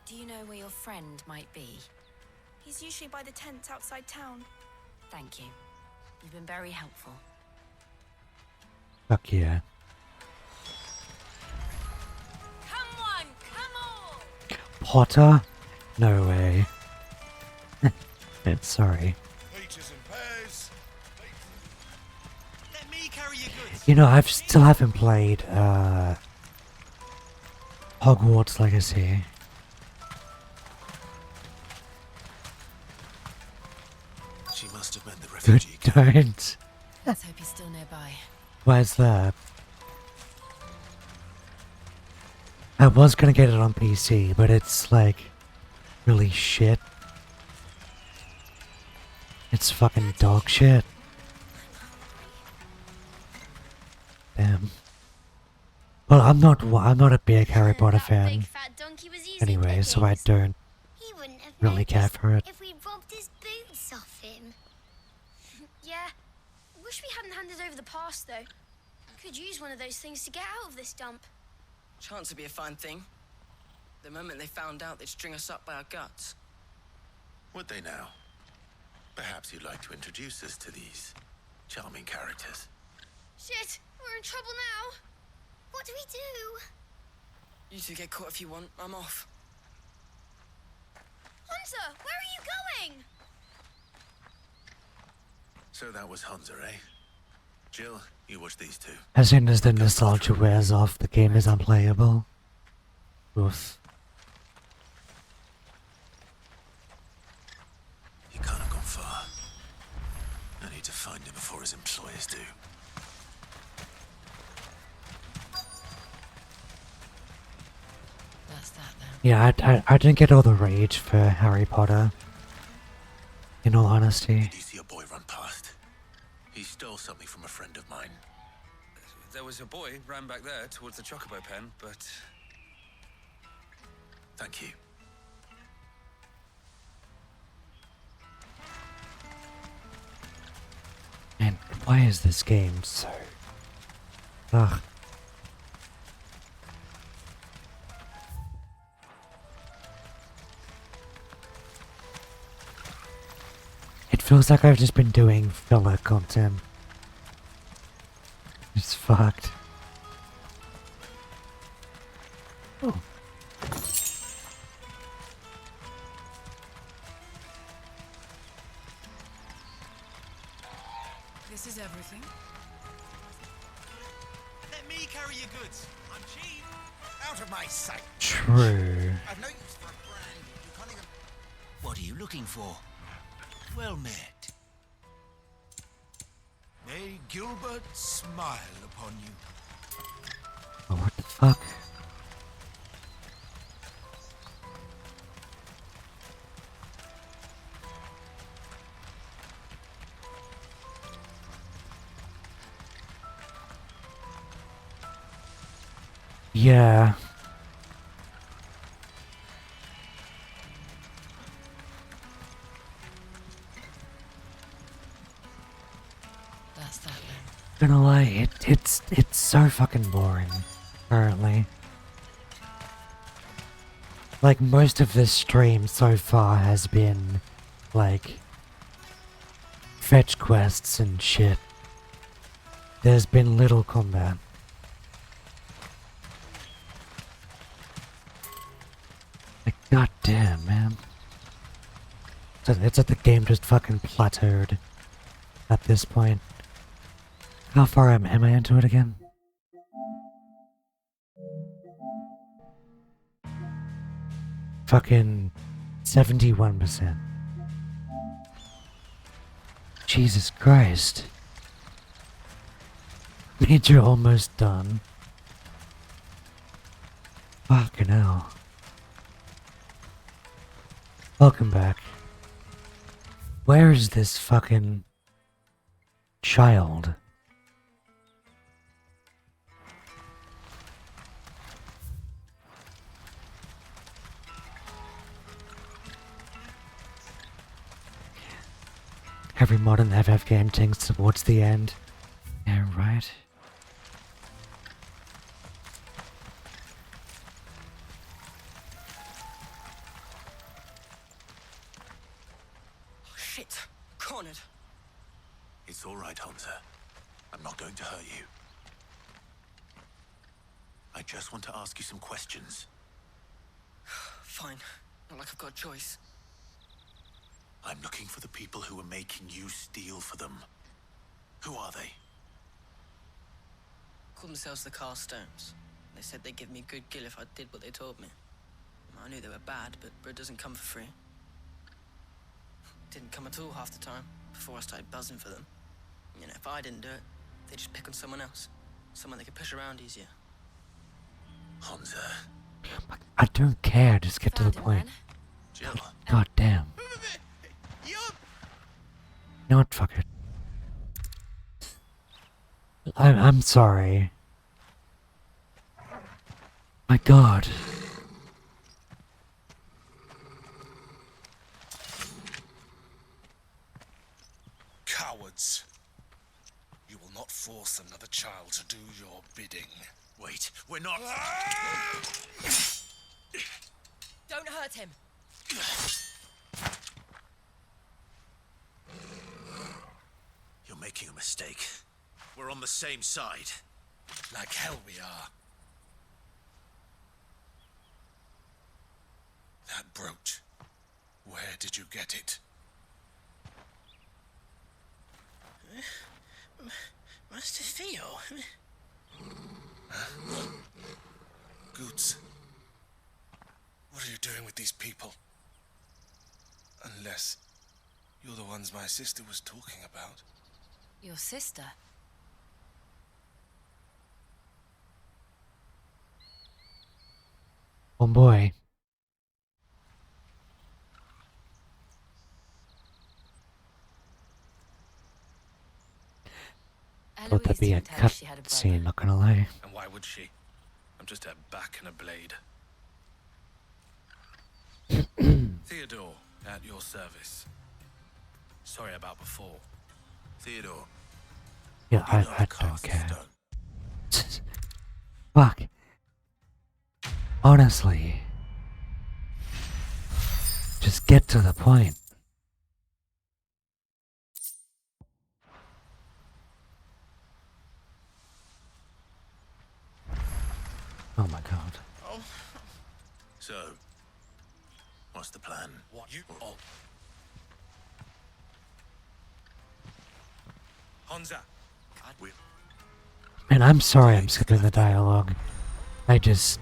Do you know where your friend might be? He's usually by the tents outside town. Thank you. You've been very helpful. Fuck yeah. Come on, come on! Potter? No way. Sorry. Peaches and pears. Let me carry your goods. You know, I still haven't played Hogwarts Legacy. She must have meant the refugee Good, don't. Let's hope he's still nearby. Where's that? I was gonna get it on PC, but it's like really shit. It's fucking dog shit. Damn. Well, I'm not a big Harry Potter fan. Anyway, so I don't really care for it. If we robbed his boots off him. Yeah. Wish we hadn't handed over the pass, though. Could use one of those things to get out of this dump. Chance would be a fine thing. The moment they found out, they'd string us up by our guts. Would they now? Perhaps you'd like to introduce us to these charming characters. Shit, we're in trouble now. What do we do? You two get caught if you want. I'm off. Hunter, where are you going? So that was Hunter, eh? Jill, you watch these two. As soon as the nostalgia wears off, the game is unplayable. Oof. He can't have gone far. I need to find him before his employers do. That's that then. Yeah, I didn't get all the rage for Harry Potter. In all honesty. Did you see a boy run past? He stole something from a friend of mine. There was a boy ran back there towards the Chocobo pen, but... Thank you. And why is this game so... Ugh. It feels like I've just been doing filler content. It's fucked. Oh. This is everything. Let me carry your goods. I'm cheap. Out of my sight. True. I've no use for a brand. You can't even... What are you looking for? Well met. May Gilbert smile upon you. Oh, what the fuck? Yeah. That's that then. Gonna lie, it's so fucking boring, currently. Like, most of this stream so far has been, like, fetch quests and shit. There's been little combat. Like, goddamn, man. It's like the game just fucking plateaued at this point. How far am I into it again? Fucking 71%. Jesus Christ. Major almost done. Fucking hell. Welcome back. Where is this fucking child? Every modern FF game tends towards the end. Yeah, right. Oh, shit. Cornered. It's all right, Hunter. I'm not going to hurt you. I just want to ask you some questions. Fine. Not like I've got a choice. I'm looking for the people who are making you steal for them. Who are they? Called themselves the Carstones. They said they'd give me good gill if I did what they told me. I knew they were bad, but bread doesn't come for free. Didn't come at all half the time, before I started buzzing for them. You know, if I didn't do it, they'd just pick on someone else. Someone they could push around easier. Hunter. I don't care, just get to the point. Jill. God damn. You know what, fuck it. I'm sorry. My god. Cowards. You will not force another child to do your bidding. Wait, we're not... Don't hurt him. You're making a mistake. We're on the same side. Like hell we are. That brooch. Where did you get it? Master Theo? Goots. What are you doing with these people? Unless you're the ones my sister was talking about. Your sister? Oh boy. Thought that'd be a cut scene, not gonna lie. And why would she? I'm just her back and a blade. Theodore, at your service. Sorry about before. Theodore. Yeah, I don't care. Fuck. Honestly. Just get to the point. Oh my god. Oh. So, what's the plan? What you... Oh. Honza. Man, I'm sorry I'm skipping the dialogue. I just...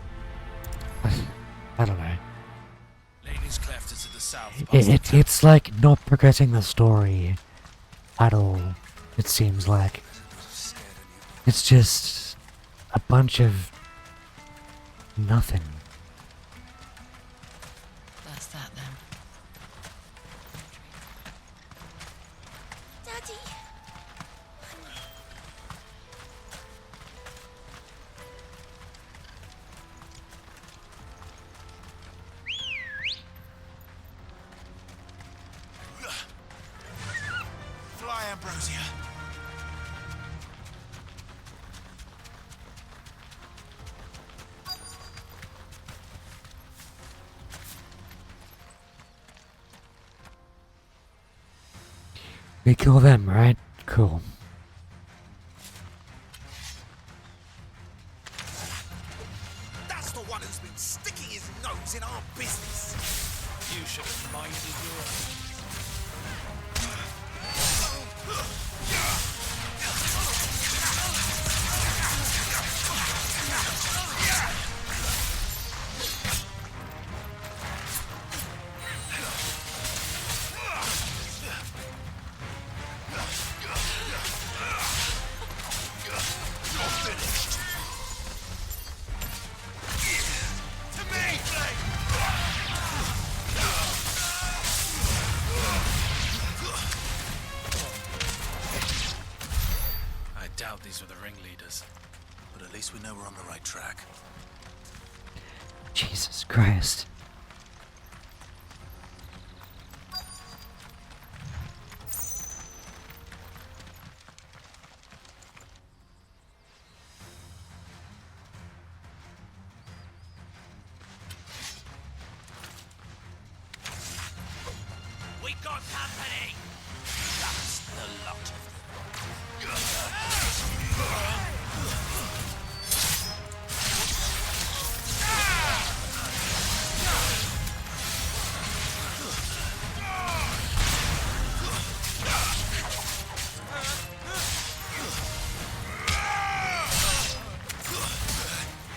I don't know. Laney's cleft is to the south. It's like not progressing the story at all, it seems like. It's just a bunch of nothing. That's that then. Daddy. Fly, Ambrosia. We kill them, right? Cool. That's the one who's been sticking his nose in our business. You should have minded your own. ringleaders. But at least we know we're on the right track. Jesus Christ. We got company! That's the lot of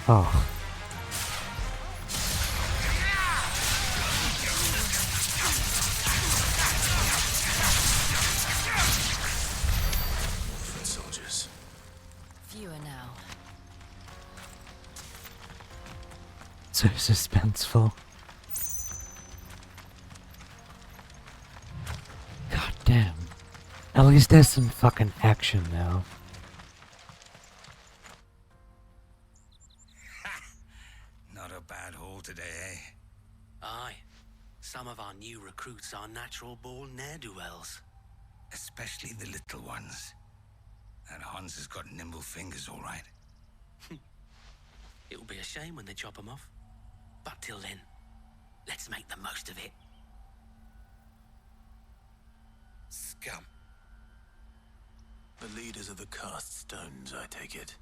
Oh. Foot soldiers. Fewer now. So suspenseful. God damn. At least there's some fucking action now. Not a bad haul today, eh? Aye. Some of our new recruits are natural-born ne'er-do-wells. Especially the little ones. And Hans has got nimble fingers, all right. It'll be a shame when they chop them off. But till then, let's make the most of it. Scum. The leaders of the cast stones, I take it.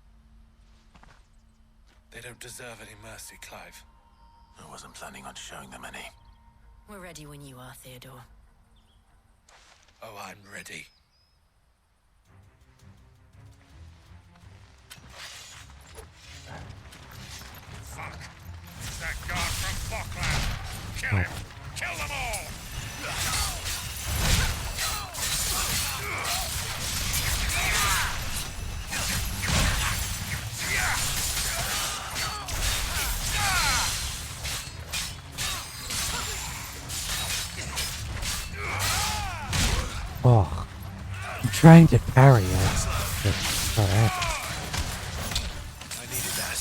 They don't deserve any mercy, Clive. I wasn't planning on showing them any. We're ready when you are, Theodore. Oh, I'm ready. Fuck! It's that guard from Falkland! Kill him! Kill them all! Oh. I'm trying to parry it. Alright. I needed that.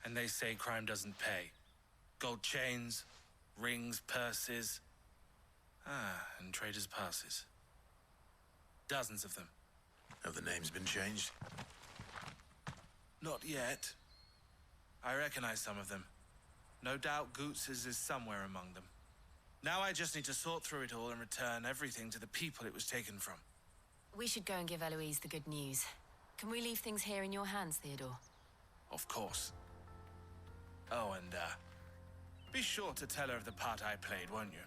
And they say crime doesn't pay. Gold chains, rings, purses. And traders' passes. Dozens of them. Have the names been changed? Not yet. I recognize some of them. No doubt Goots's is somewhere among them. Now I just need to sort through it all and return everything to the people it was taken from. We should go and give Eloise the good news. Can we leave things here in your hands, Theodore? Of course. Oh, and, be sure to tell her of the part I played, won't you?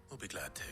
We'll be glad to.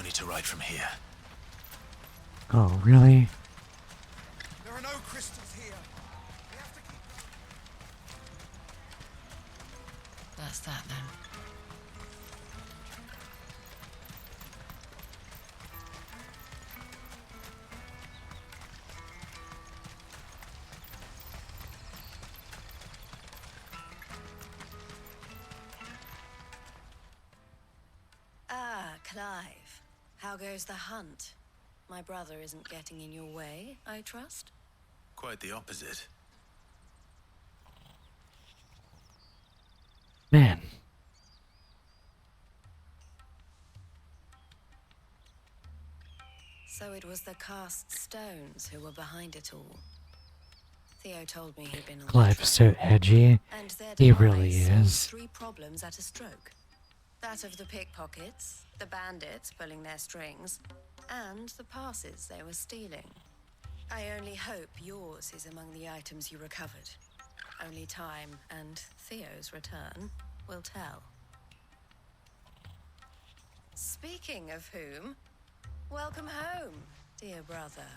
only to ride from here. Oh, really? There are no crystals here. We have to keep... That's that then. Ah, Clive. How goes the hunt? My brother isn't getting in your way, I trust? Quite the opposite. Man. So it was the cast stones who were behind it all. Theo told me he'd been on Clive's so edgy. and their He demise really solved is. 3 problems at a stroke. That of the pickpockets, the bandits pulling their strings, and the passes they were stealing. I only hope yours is among the items you recovered. Only time and Theo's return will tell. Speaking of whom, welcome home, dear brother.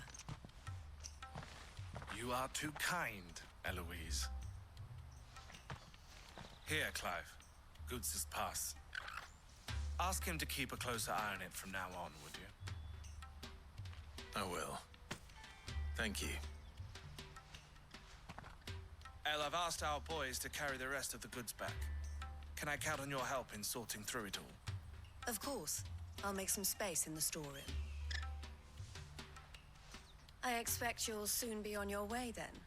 You are too kind, Eloise. Here, Clive. Goods' pass. Ask him to keep a closer eye on it from now on, would you? I will. Thank you. El, I've asked our boys to carry the rest of the goods back. Can I count on your help in sorting through it all? Of course. I'll make some space in the storeroom. I expect you'll soon be on your way then.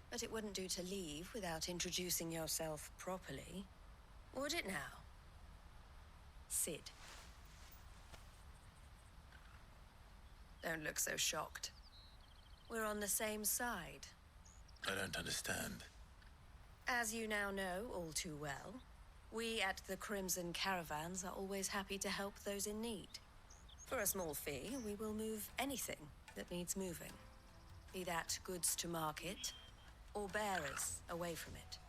But it wouldn't do to leave without introducing yourself properly. Would it now? Sid. Don't look so shocked. We're on the same side. I don't understand. As you now know all too well, we at the Crimson Caravans are always happy to help those in need. For a small fee, we will move anything that needs moving. Be that goods to market, or bearers away from it.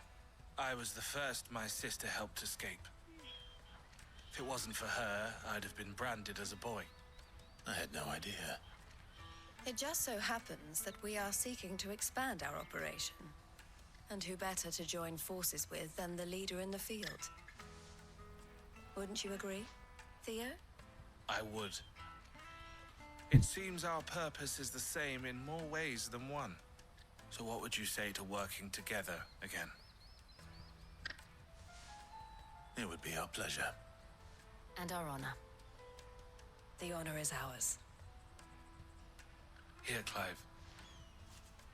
I was the first my sister helped escape. If it wasn't for her, I'd have been branded as a boy. I had no idea. It just so happens that we are seeking to expand our operation. And who better to join forces with than the leader in the field? Wouldn't you agree, Theo? I would. It seems our purpose is the same in more ways than one. So what would you say to working together again? It would be our pleasure. And our honor. The honor is ours. Here, Clive.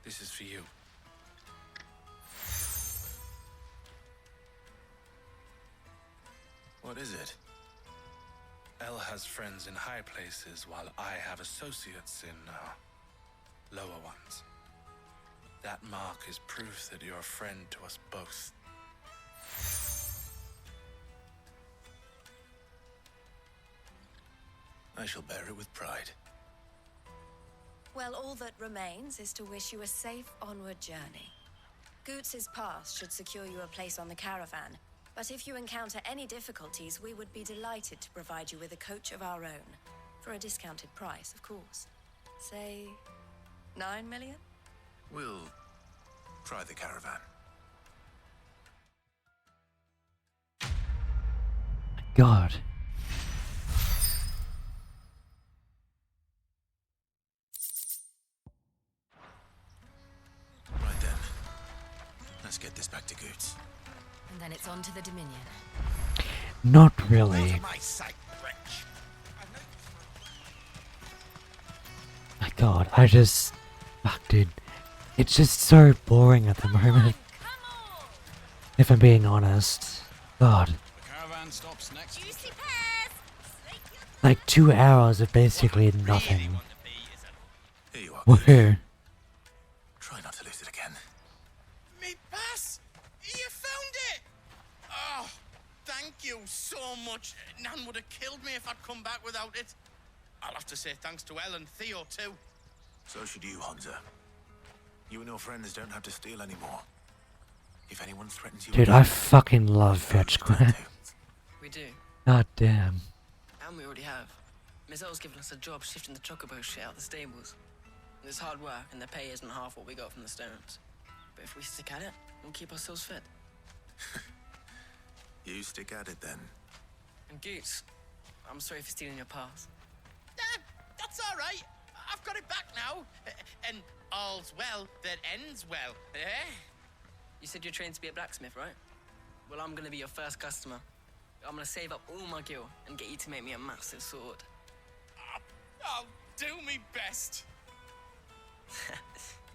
This is for you. What is it? El has friends in high places, while I have associates in, lower ones. That mark is proof that you're a friend to us both. I shall bear it with pride. Well, all that remains is to wish you a safe onward journey. Goots' pass should secure you a place on the caravan, but if you encounter any difficulties, we would be delighted to provide you with a coach of our own. For a discounted price, of course. Say, 9 million? We'll try the caravan. God. Right then. Let's get this back to Goots. And then it's on to the Dominion. Not really. My sight, wretch. My God, I just... Fuck, dude. It's just so boring at the moment. If I'm being honest. God. The caravan stops next. Like 2 hours of basically nothing. Here you are. Woohoo. Try not to lose it again. Me pass! You found it! Oh, thank you so much. Nan would have killed me if I'd come back without it. I'll have to say thanks to Elle and Theo, too. So should you, Hansa. You and your friends don't have to steal anymore. If anyone threatens you... Dude, I fucking love Fetch Quest. We do. God damn. And we already have. Miss Earl's given us a job shifting the chocobo shit out the stables. It's hard work, and the pay isn't half what we got from the Stones. But if we stick at it, we'll keep ourselves fit. You stick at it then. And Goots, I'm sorry for stealing your pass. That's all right. I've got it back now. And all's well that ends well, eh? You said you're trained to be a blacksmith, right? Well, I'm gonna be your first customer. I'm gonna save up all my gil and get you to make me a massive sword. I'll do me best.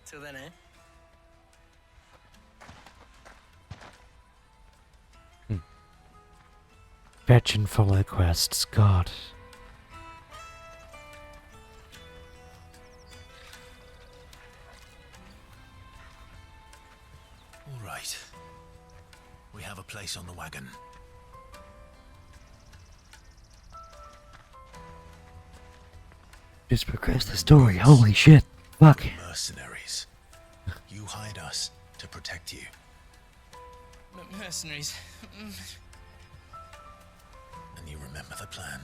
Till then, eh? Fetch and follow quests, God. All right. We have a place on the wagon. Just progress the story, holy shit. Fuck. Mercenaries. You hide us to protect you. Mercenaries. And you remember the plan?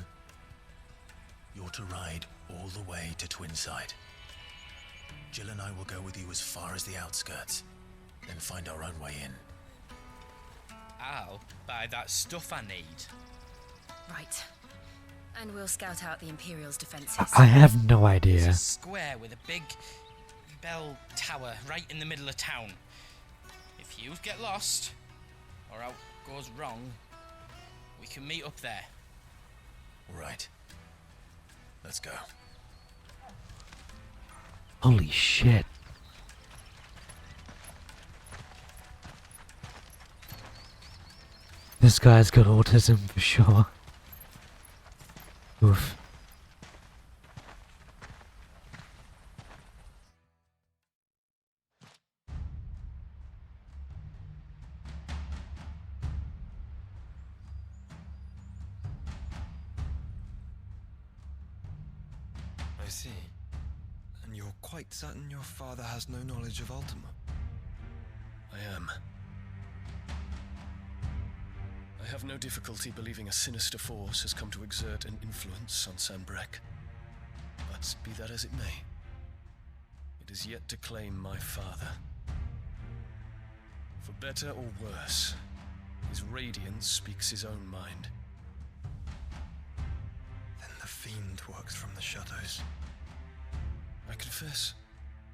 You're to ride all the way to Twinside. Jill and I will go with you as far as the outskirts, then find our own way in. I'll buy that stuff I need. Right. And we'll scout out the Imperial's defenses. I have no idea. It's a square with a big bell tower right in the middle of town. If you get lost, or out goes wrong, we can meet up there. All right. Let's go. Holy shit. This guy's got autism for sure. Oof. I see. And you're quite certain your father has no knowledge of Ultima? I am. I have no difficulty believing a sinister force has come to exert an influence on Sanbreque. But be that as it may, it is yet to claim my father. For better or worse, his radiance speaks his own mind. Then the fiend works from the shadows. I confess,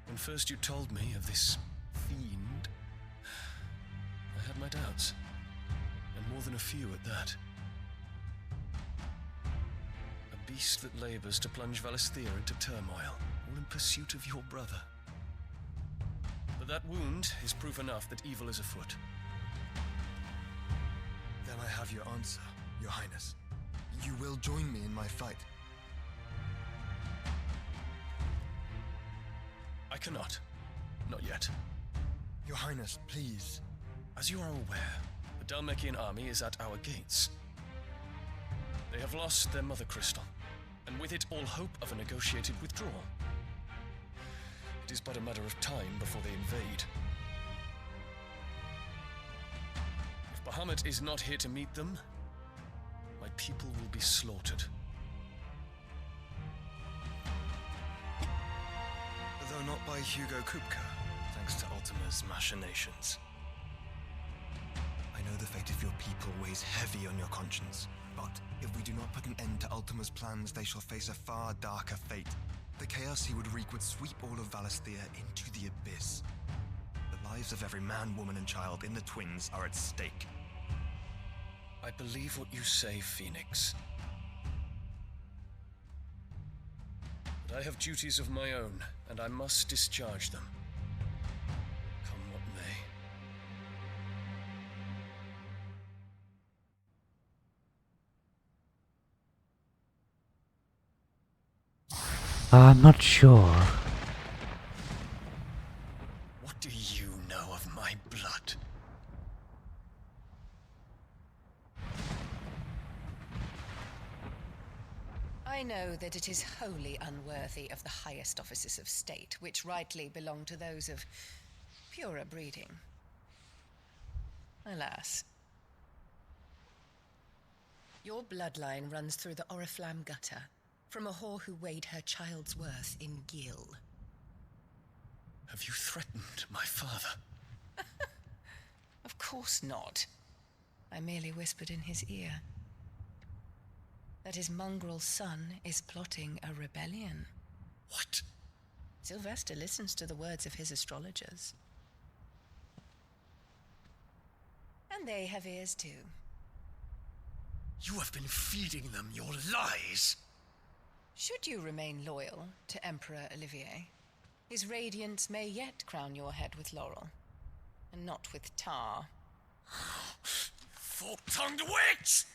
when first you told me of this fiend, I had my doubts. And more than a few at that. A beast that labors to plunge Valisthea into turmoil, all in pursuit of your brother. But that wound is proof enough that evil is afoot. Then I have your answer, Your Highness. You will join me in my fight. I cannot. Not yet. Your Highness, please. As you are aware, the Dhalmekian army is at our gates. They have lost their mother crystal, and with it all hope of a negotiated withdrawal. It is but a matter of time before they invade. If Bahamut is not here to meet them, my people will be slaughtered. Though not by Hugo Kupka, thanks to Ultima's machinations. I know the fate of your people weighs heavy on your conscience, but if we do not put an end to Ultima's plans, they shall face a far darker fate. The chaos he would wreak would sweep all of Valisthea into the abyss. The lives of every man, woman, and child in the Twins are at stake. I believe what you say, Phoenix. But I have duties of my own, and I must discharge them. Come what may. I'm not sure. What do you know of my blood? I know that it is wholly unworthy of the highest offices of state, which rightly belong to those of purer breeding. Alas. Your bloodline runs through the Oriflamme gutter, From a whore who weighed her child's worth in gil. Have you threatened my father? Of course not. I merely whispered in his ear that his mongrel son is plotting a rebellion. What? Sylvester listens to the words of his astrologers. And they have ears too. You have been feeding them your lies! Should you remain loyal to Emperor Olivier, his radiance may yet crown your head with laurel, and not with tar. Fork-tongued witch!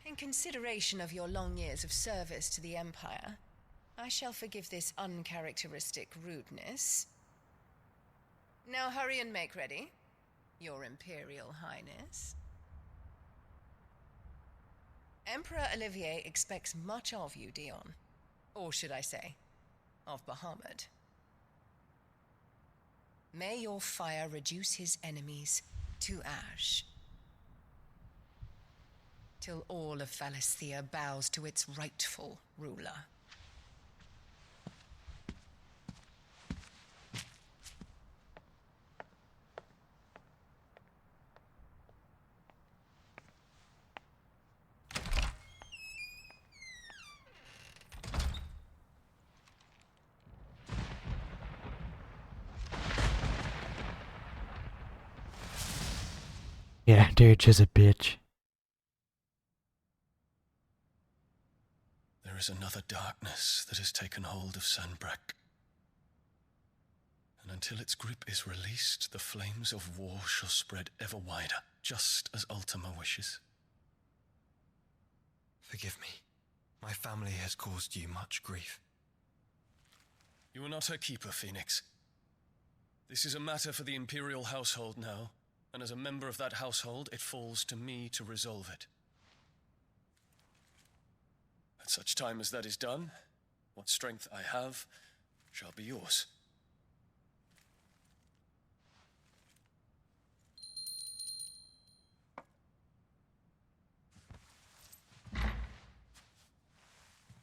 In consideration of your long years of service to the Empire, I shall forgive this uncharacteristic rudeness. Now hurry and make ready, Your Imperial Highness. Emperor Olivier expects much of you, Dion. Or should I say, of Bahamut. May your fire reduce his enemies to ash, till all of Valisthea bows to its rightful ruler. Yeah, dude, she's a bitch. There is another darkness that has taken hold of Sanbreque. And until its grip is released, the flames of war shall spread ever wider, just as Ultima wishes. Forgive me. My family has caused you much grief. You are not her keeper, Phoenix. This is a matter for the Imperial household now, and as a member of that household, it falls to me to resolve it. At such time as that is done, what strength I have shall be yours.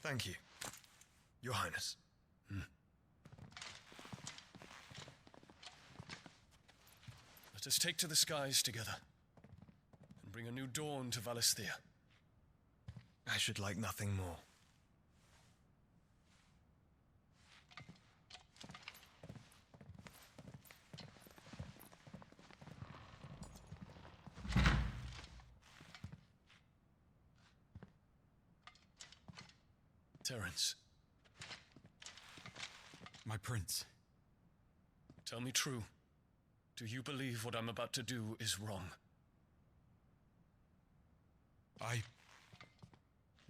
Thank you, Your Highness. Let us take to the skies together, and bring a new dawn to Valisthea. I should like nothing more. Terence. My prince. Tell me true. Do you believe what I'm about to do is wrong?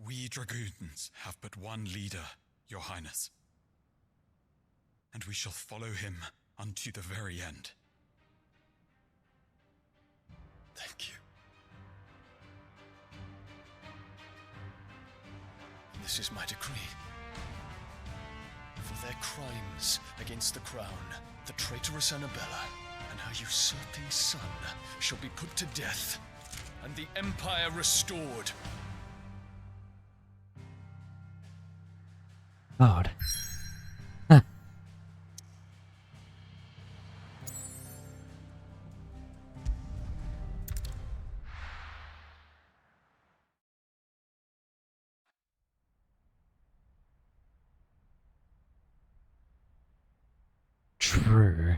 We dragoons have but one leader, Your Highness. And we shall follow him unto the very end. Thank you. This is my decree. For their crimes against the crown, the traitorous Annabella and her usurping son shall be put to death, and the Empire restored. God. Huh. True.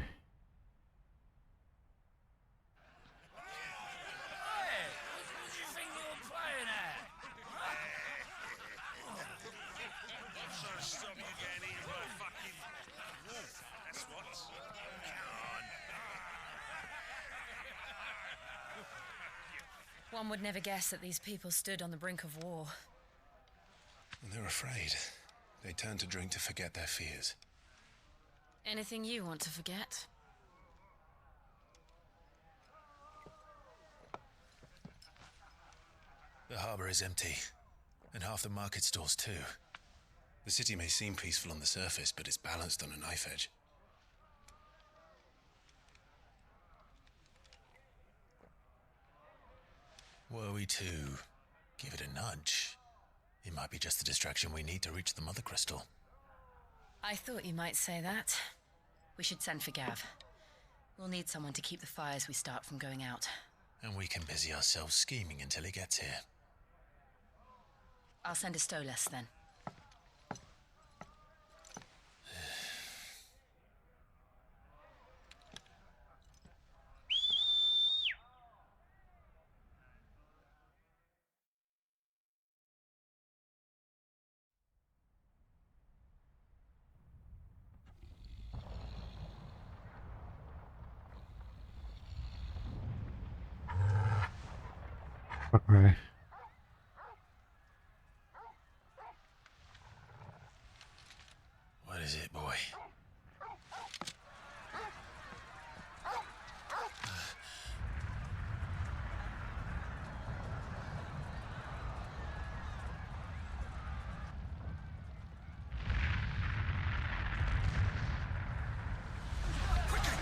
One would never guess that these people stood on the brink of war. They're afraid. They turn to drink to forget their fears. Anything you want to forget? The harbor is empty, and half the market stalls too. The city may seem peaceful on the surface, but it's balanced on a knife edge. Were we to give it a nudge, it might be just the distraction we need to reach the Mother Crystal. I thought you might say that. We should send for Gav. We'll need someone to keep the fires we start from going out. And we can busy ourselves scheming until he gets here. I'll send a Stolas then. Right. What is it, boy?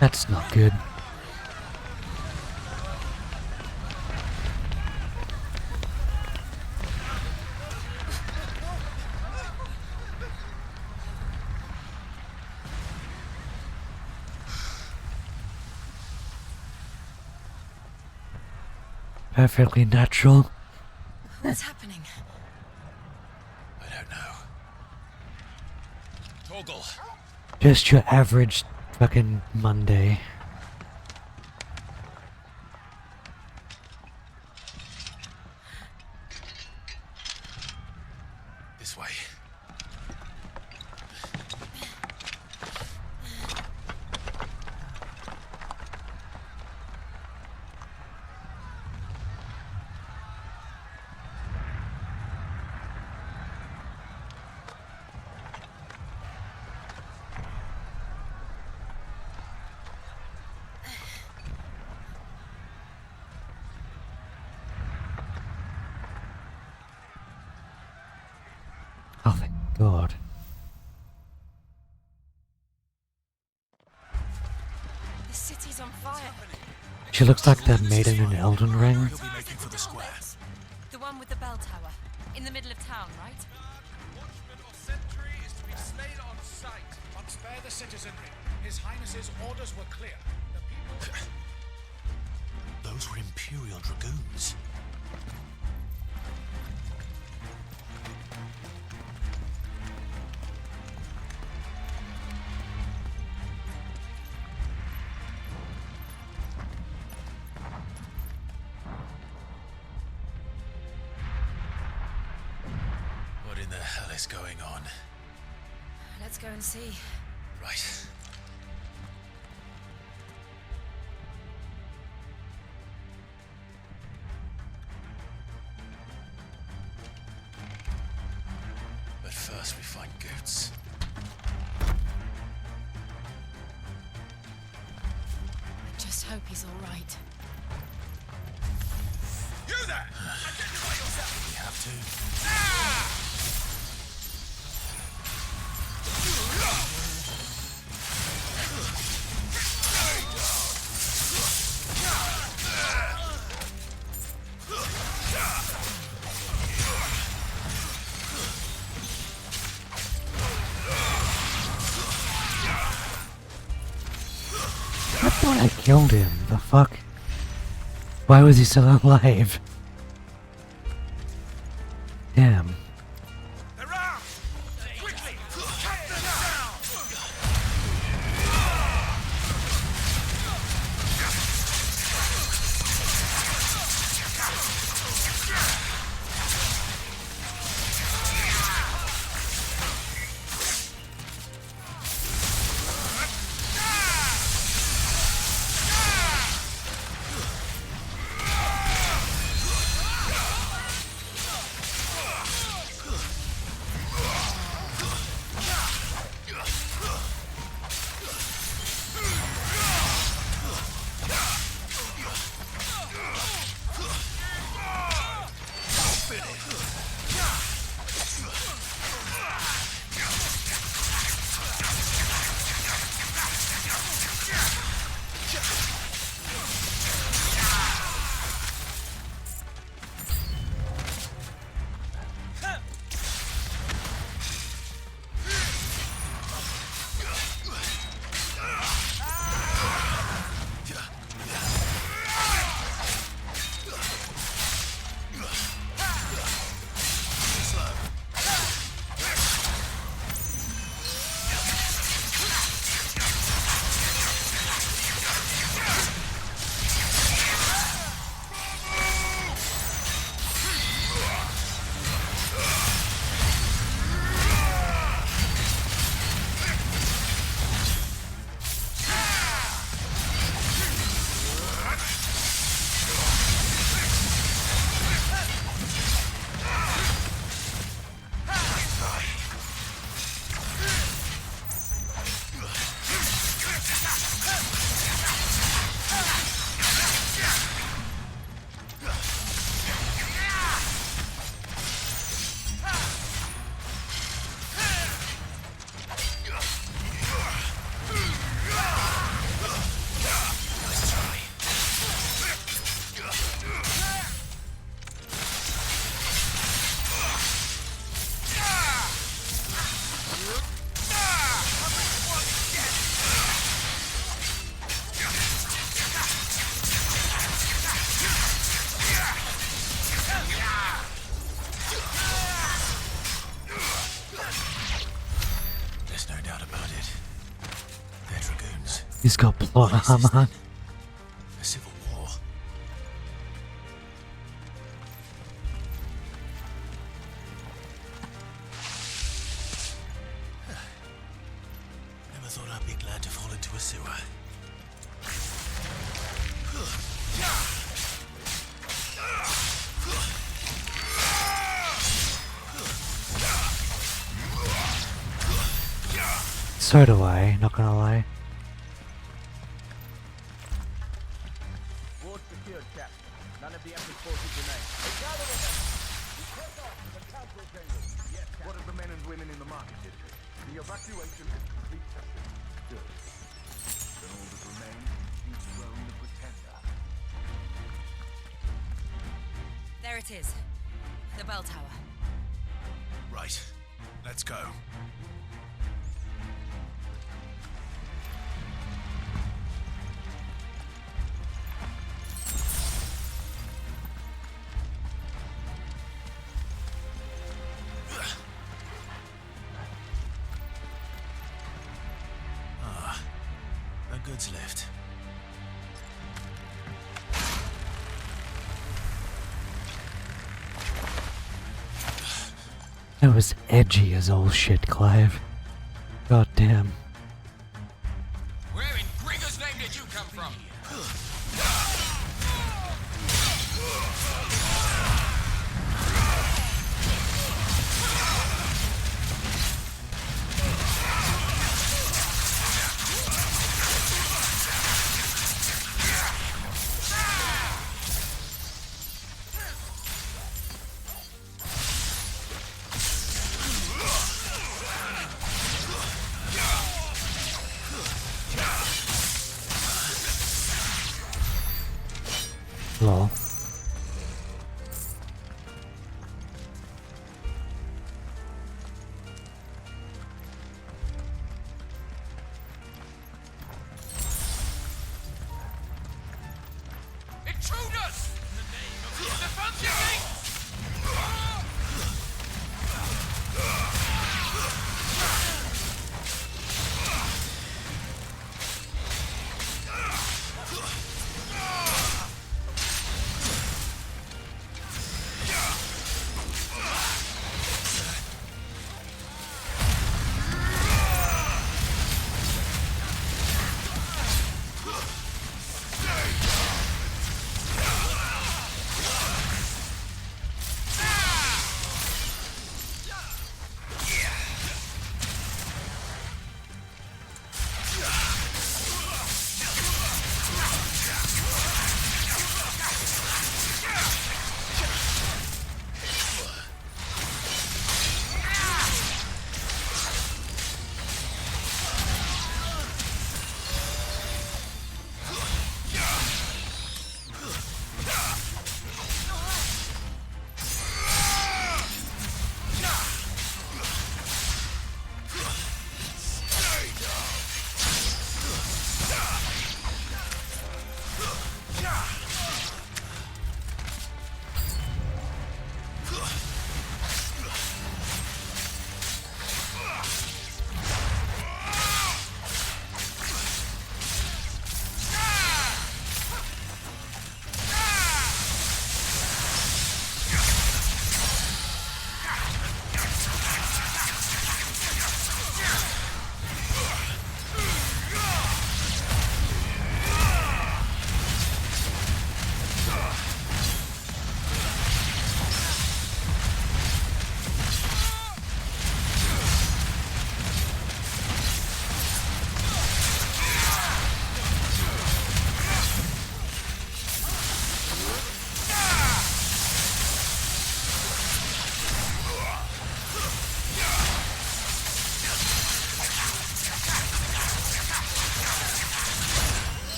That's not good. Perfectly natural. What's happening? I don't know. Toggle. Just your average fucking Monday. This way. Oh, thank God. The city's on fire. She looks like that maiden in Elden Ring. He'll be making for the square. The one with the bell tower. In the middle of town, right? Watchman or sentry is to be slain on sight. But spare the citizenry. His Highness's orders were clear. The people... Those were Imperial Dragoons. What in the hell is going on? Let's go and see. Right. But first we find Goots. Just hope he's all right. You there! Identify yourself! We have to. I thought I killed him. The fuck? Why was he still alive? Damn. He's got plot armor. A civil war? Never thought I'd be glad to fall into a sewer. So do I, not gonna lie. Ward secured, Captain. None of the Emperor's forces remain. Gather with us! We press on to the council chambers. Yes, Captain. What of the men and women in the market district? The evacuation is complete, Captain. Good. Then all that remains is dethrone the Pretender. There it is. The bell tower. Right. Let's go. Goods left. That was edgy as all shit, Clive. God damn. Where in Gregor's name did you come from?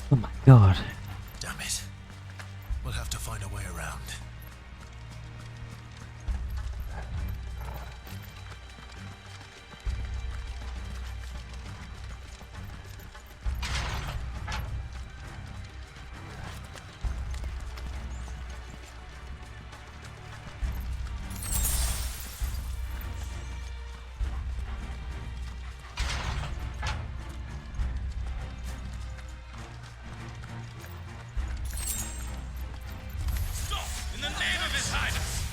Oh my god. Damn it. We'll have to find a way around. In the name of His Highness!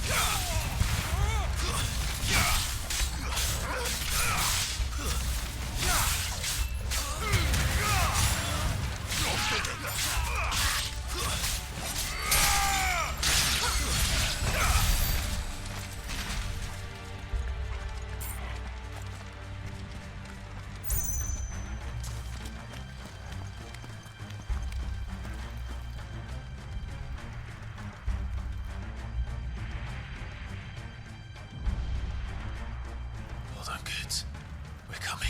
Hold on, kids. We're coming.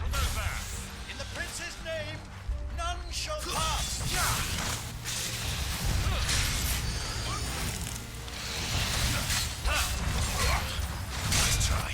Remember, in the prince's name, none shall pass. Nice try.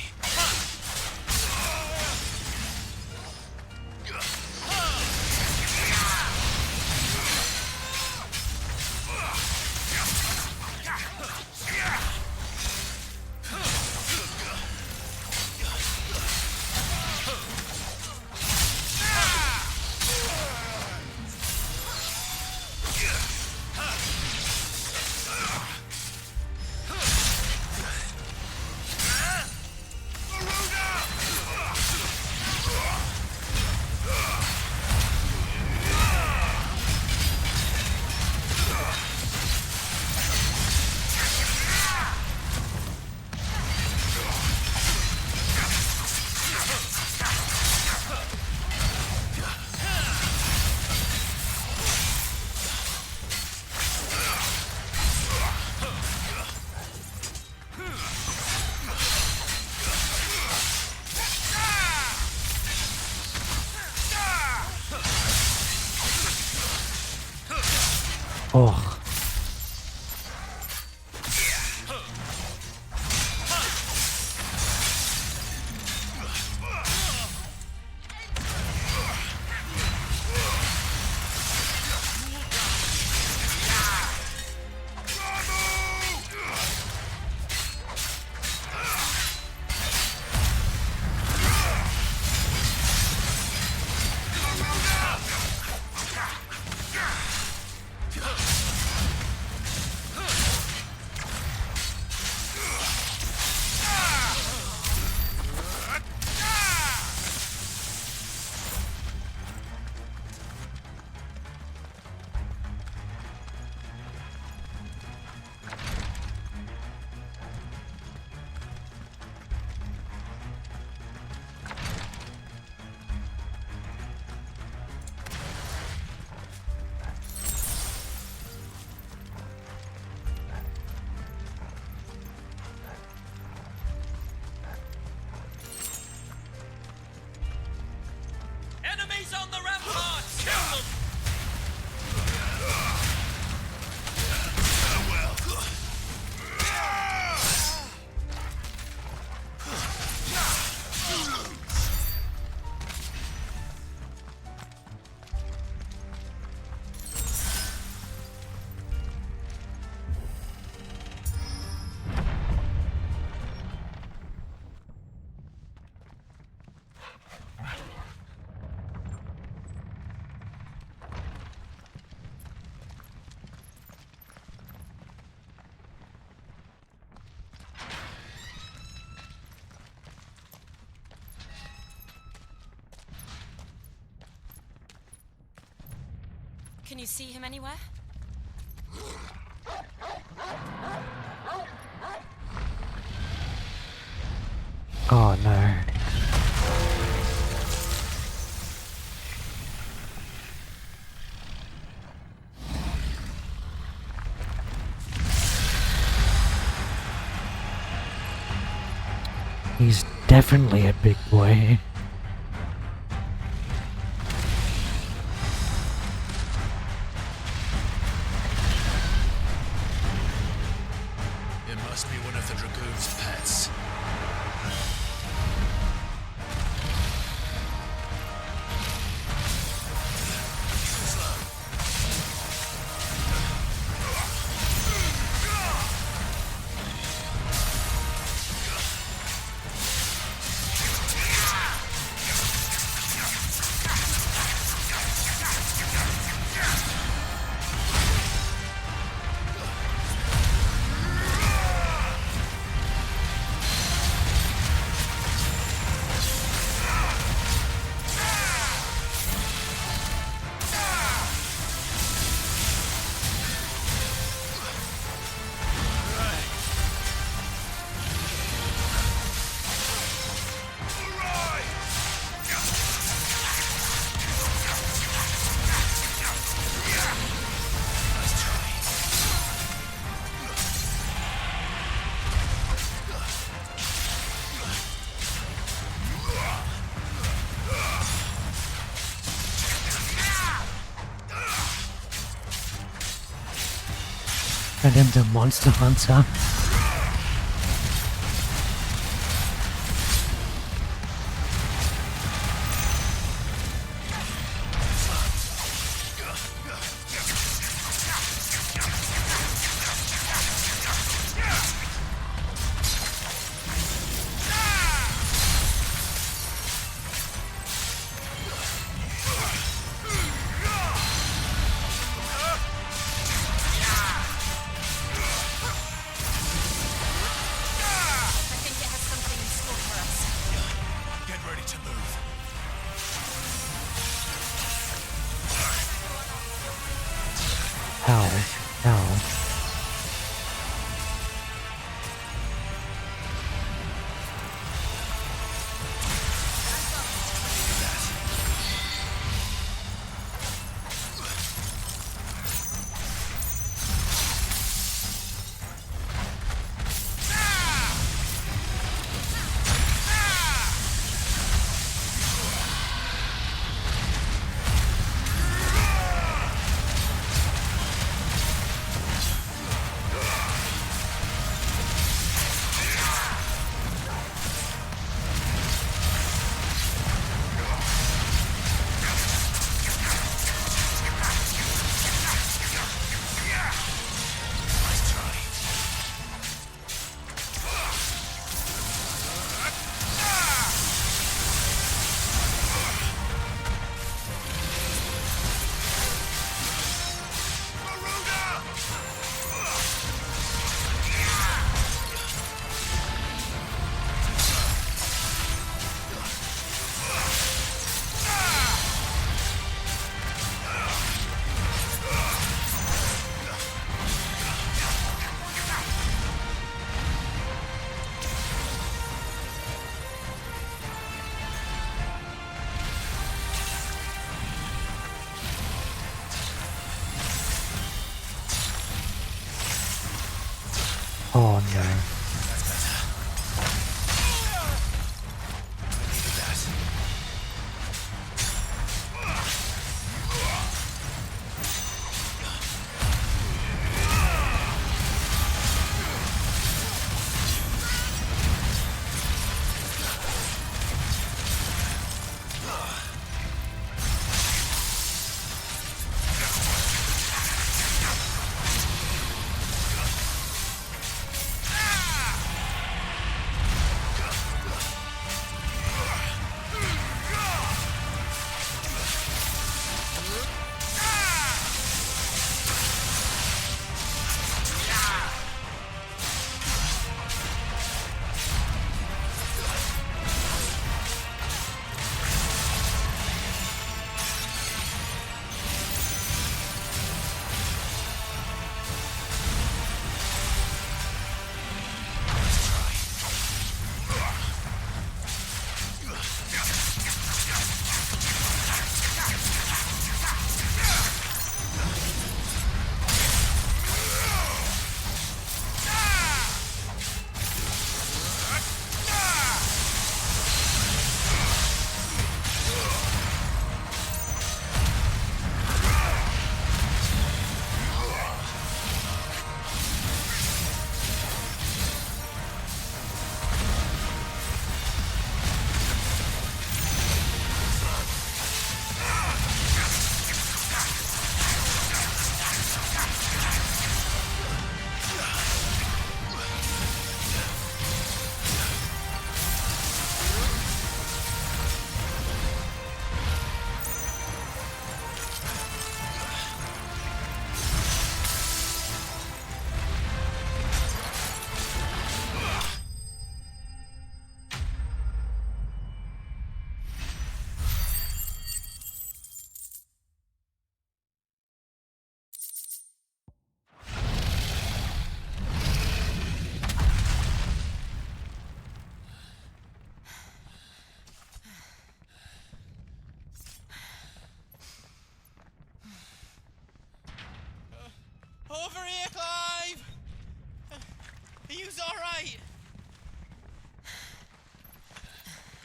Oh. Enemies on the ramparts! Kill them! Can you see him anywhere? Oh no. He's definitely a big boy. It must be one of the Dragoon's pets. And him the Monster Hunter. Ow. Ow. Oh no. Ah!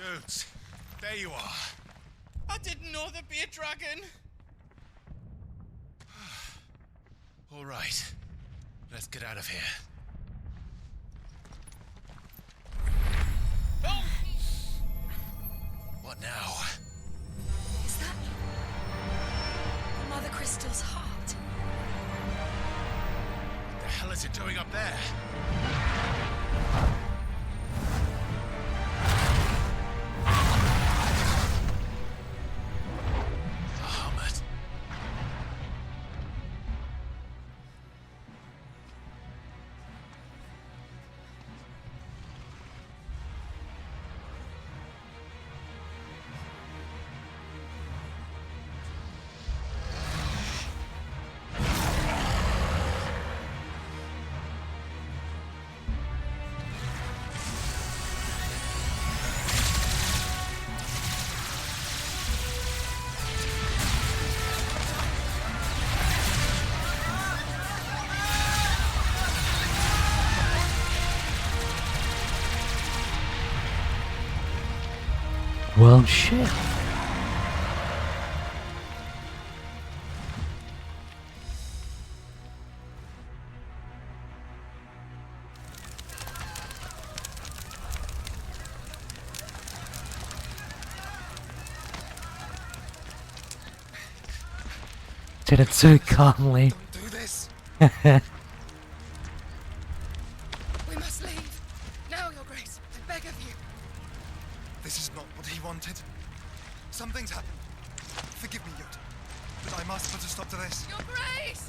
Goots, there you are. I didn't know there'd be a dragon. All right, let's get out of here. Oh! What now? Is that the Mother Crystal's heart? What the hell is it doing up there? Bahamut. Well, shit. Did it so calmly. Don't do this. We must leave. Now, Your Grace. I beg of you. This is not what he wanted. Something's happened. Forgive me, Yoda, but I must put a stop to this. Your Grace!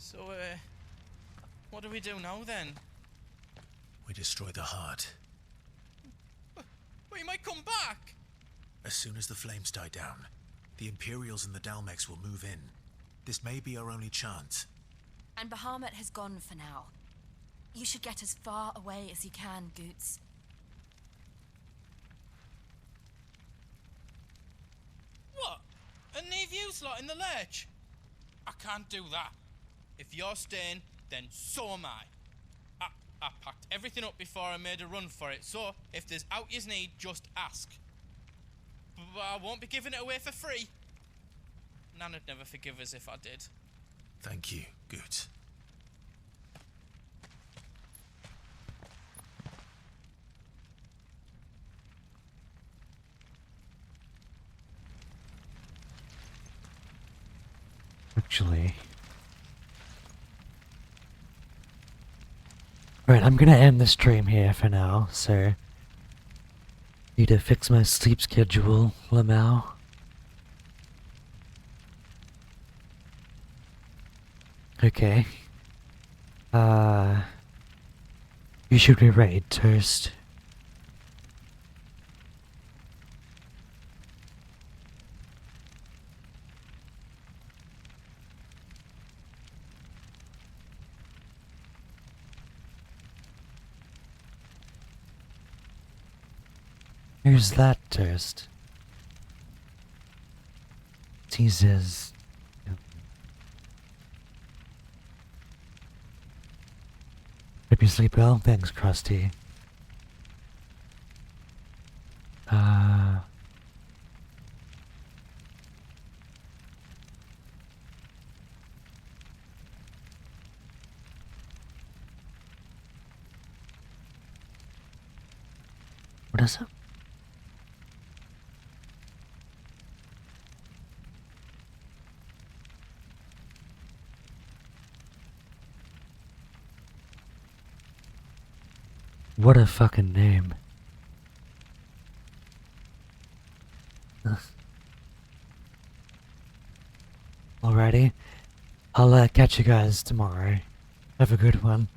So, what do we do now then? We destroy the heart. Well, he might come back! As soon as the flames die down, the Imperials and the Dalmex will move in. This may be our only chance. And Bahamut has gone for now. You should get as far away as you can, Goots. What? And leave you lot in the lurch? I can't do that. If you're staying, then so am I. I packed everything up before I made a run for it, so if there's out yous need, just ask. But I won't be giving it away for free. Nana'd never forgive us if I did. Thank you, Goots. Actually. Right, I'm gonna end the stream here for now, so. Need to fix my sleep schedule, Lamau. Okay. You should be right, Toast. Who's that toast? Jesus. Hope you sleep well. Thanks, Krusty. What is it? What a fucking name. Alrighty. I'll catch you guys tomorrow. Have a good one.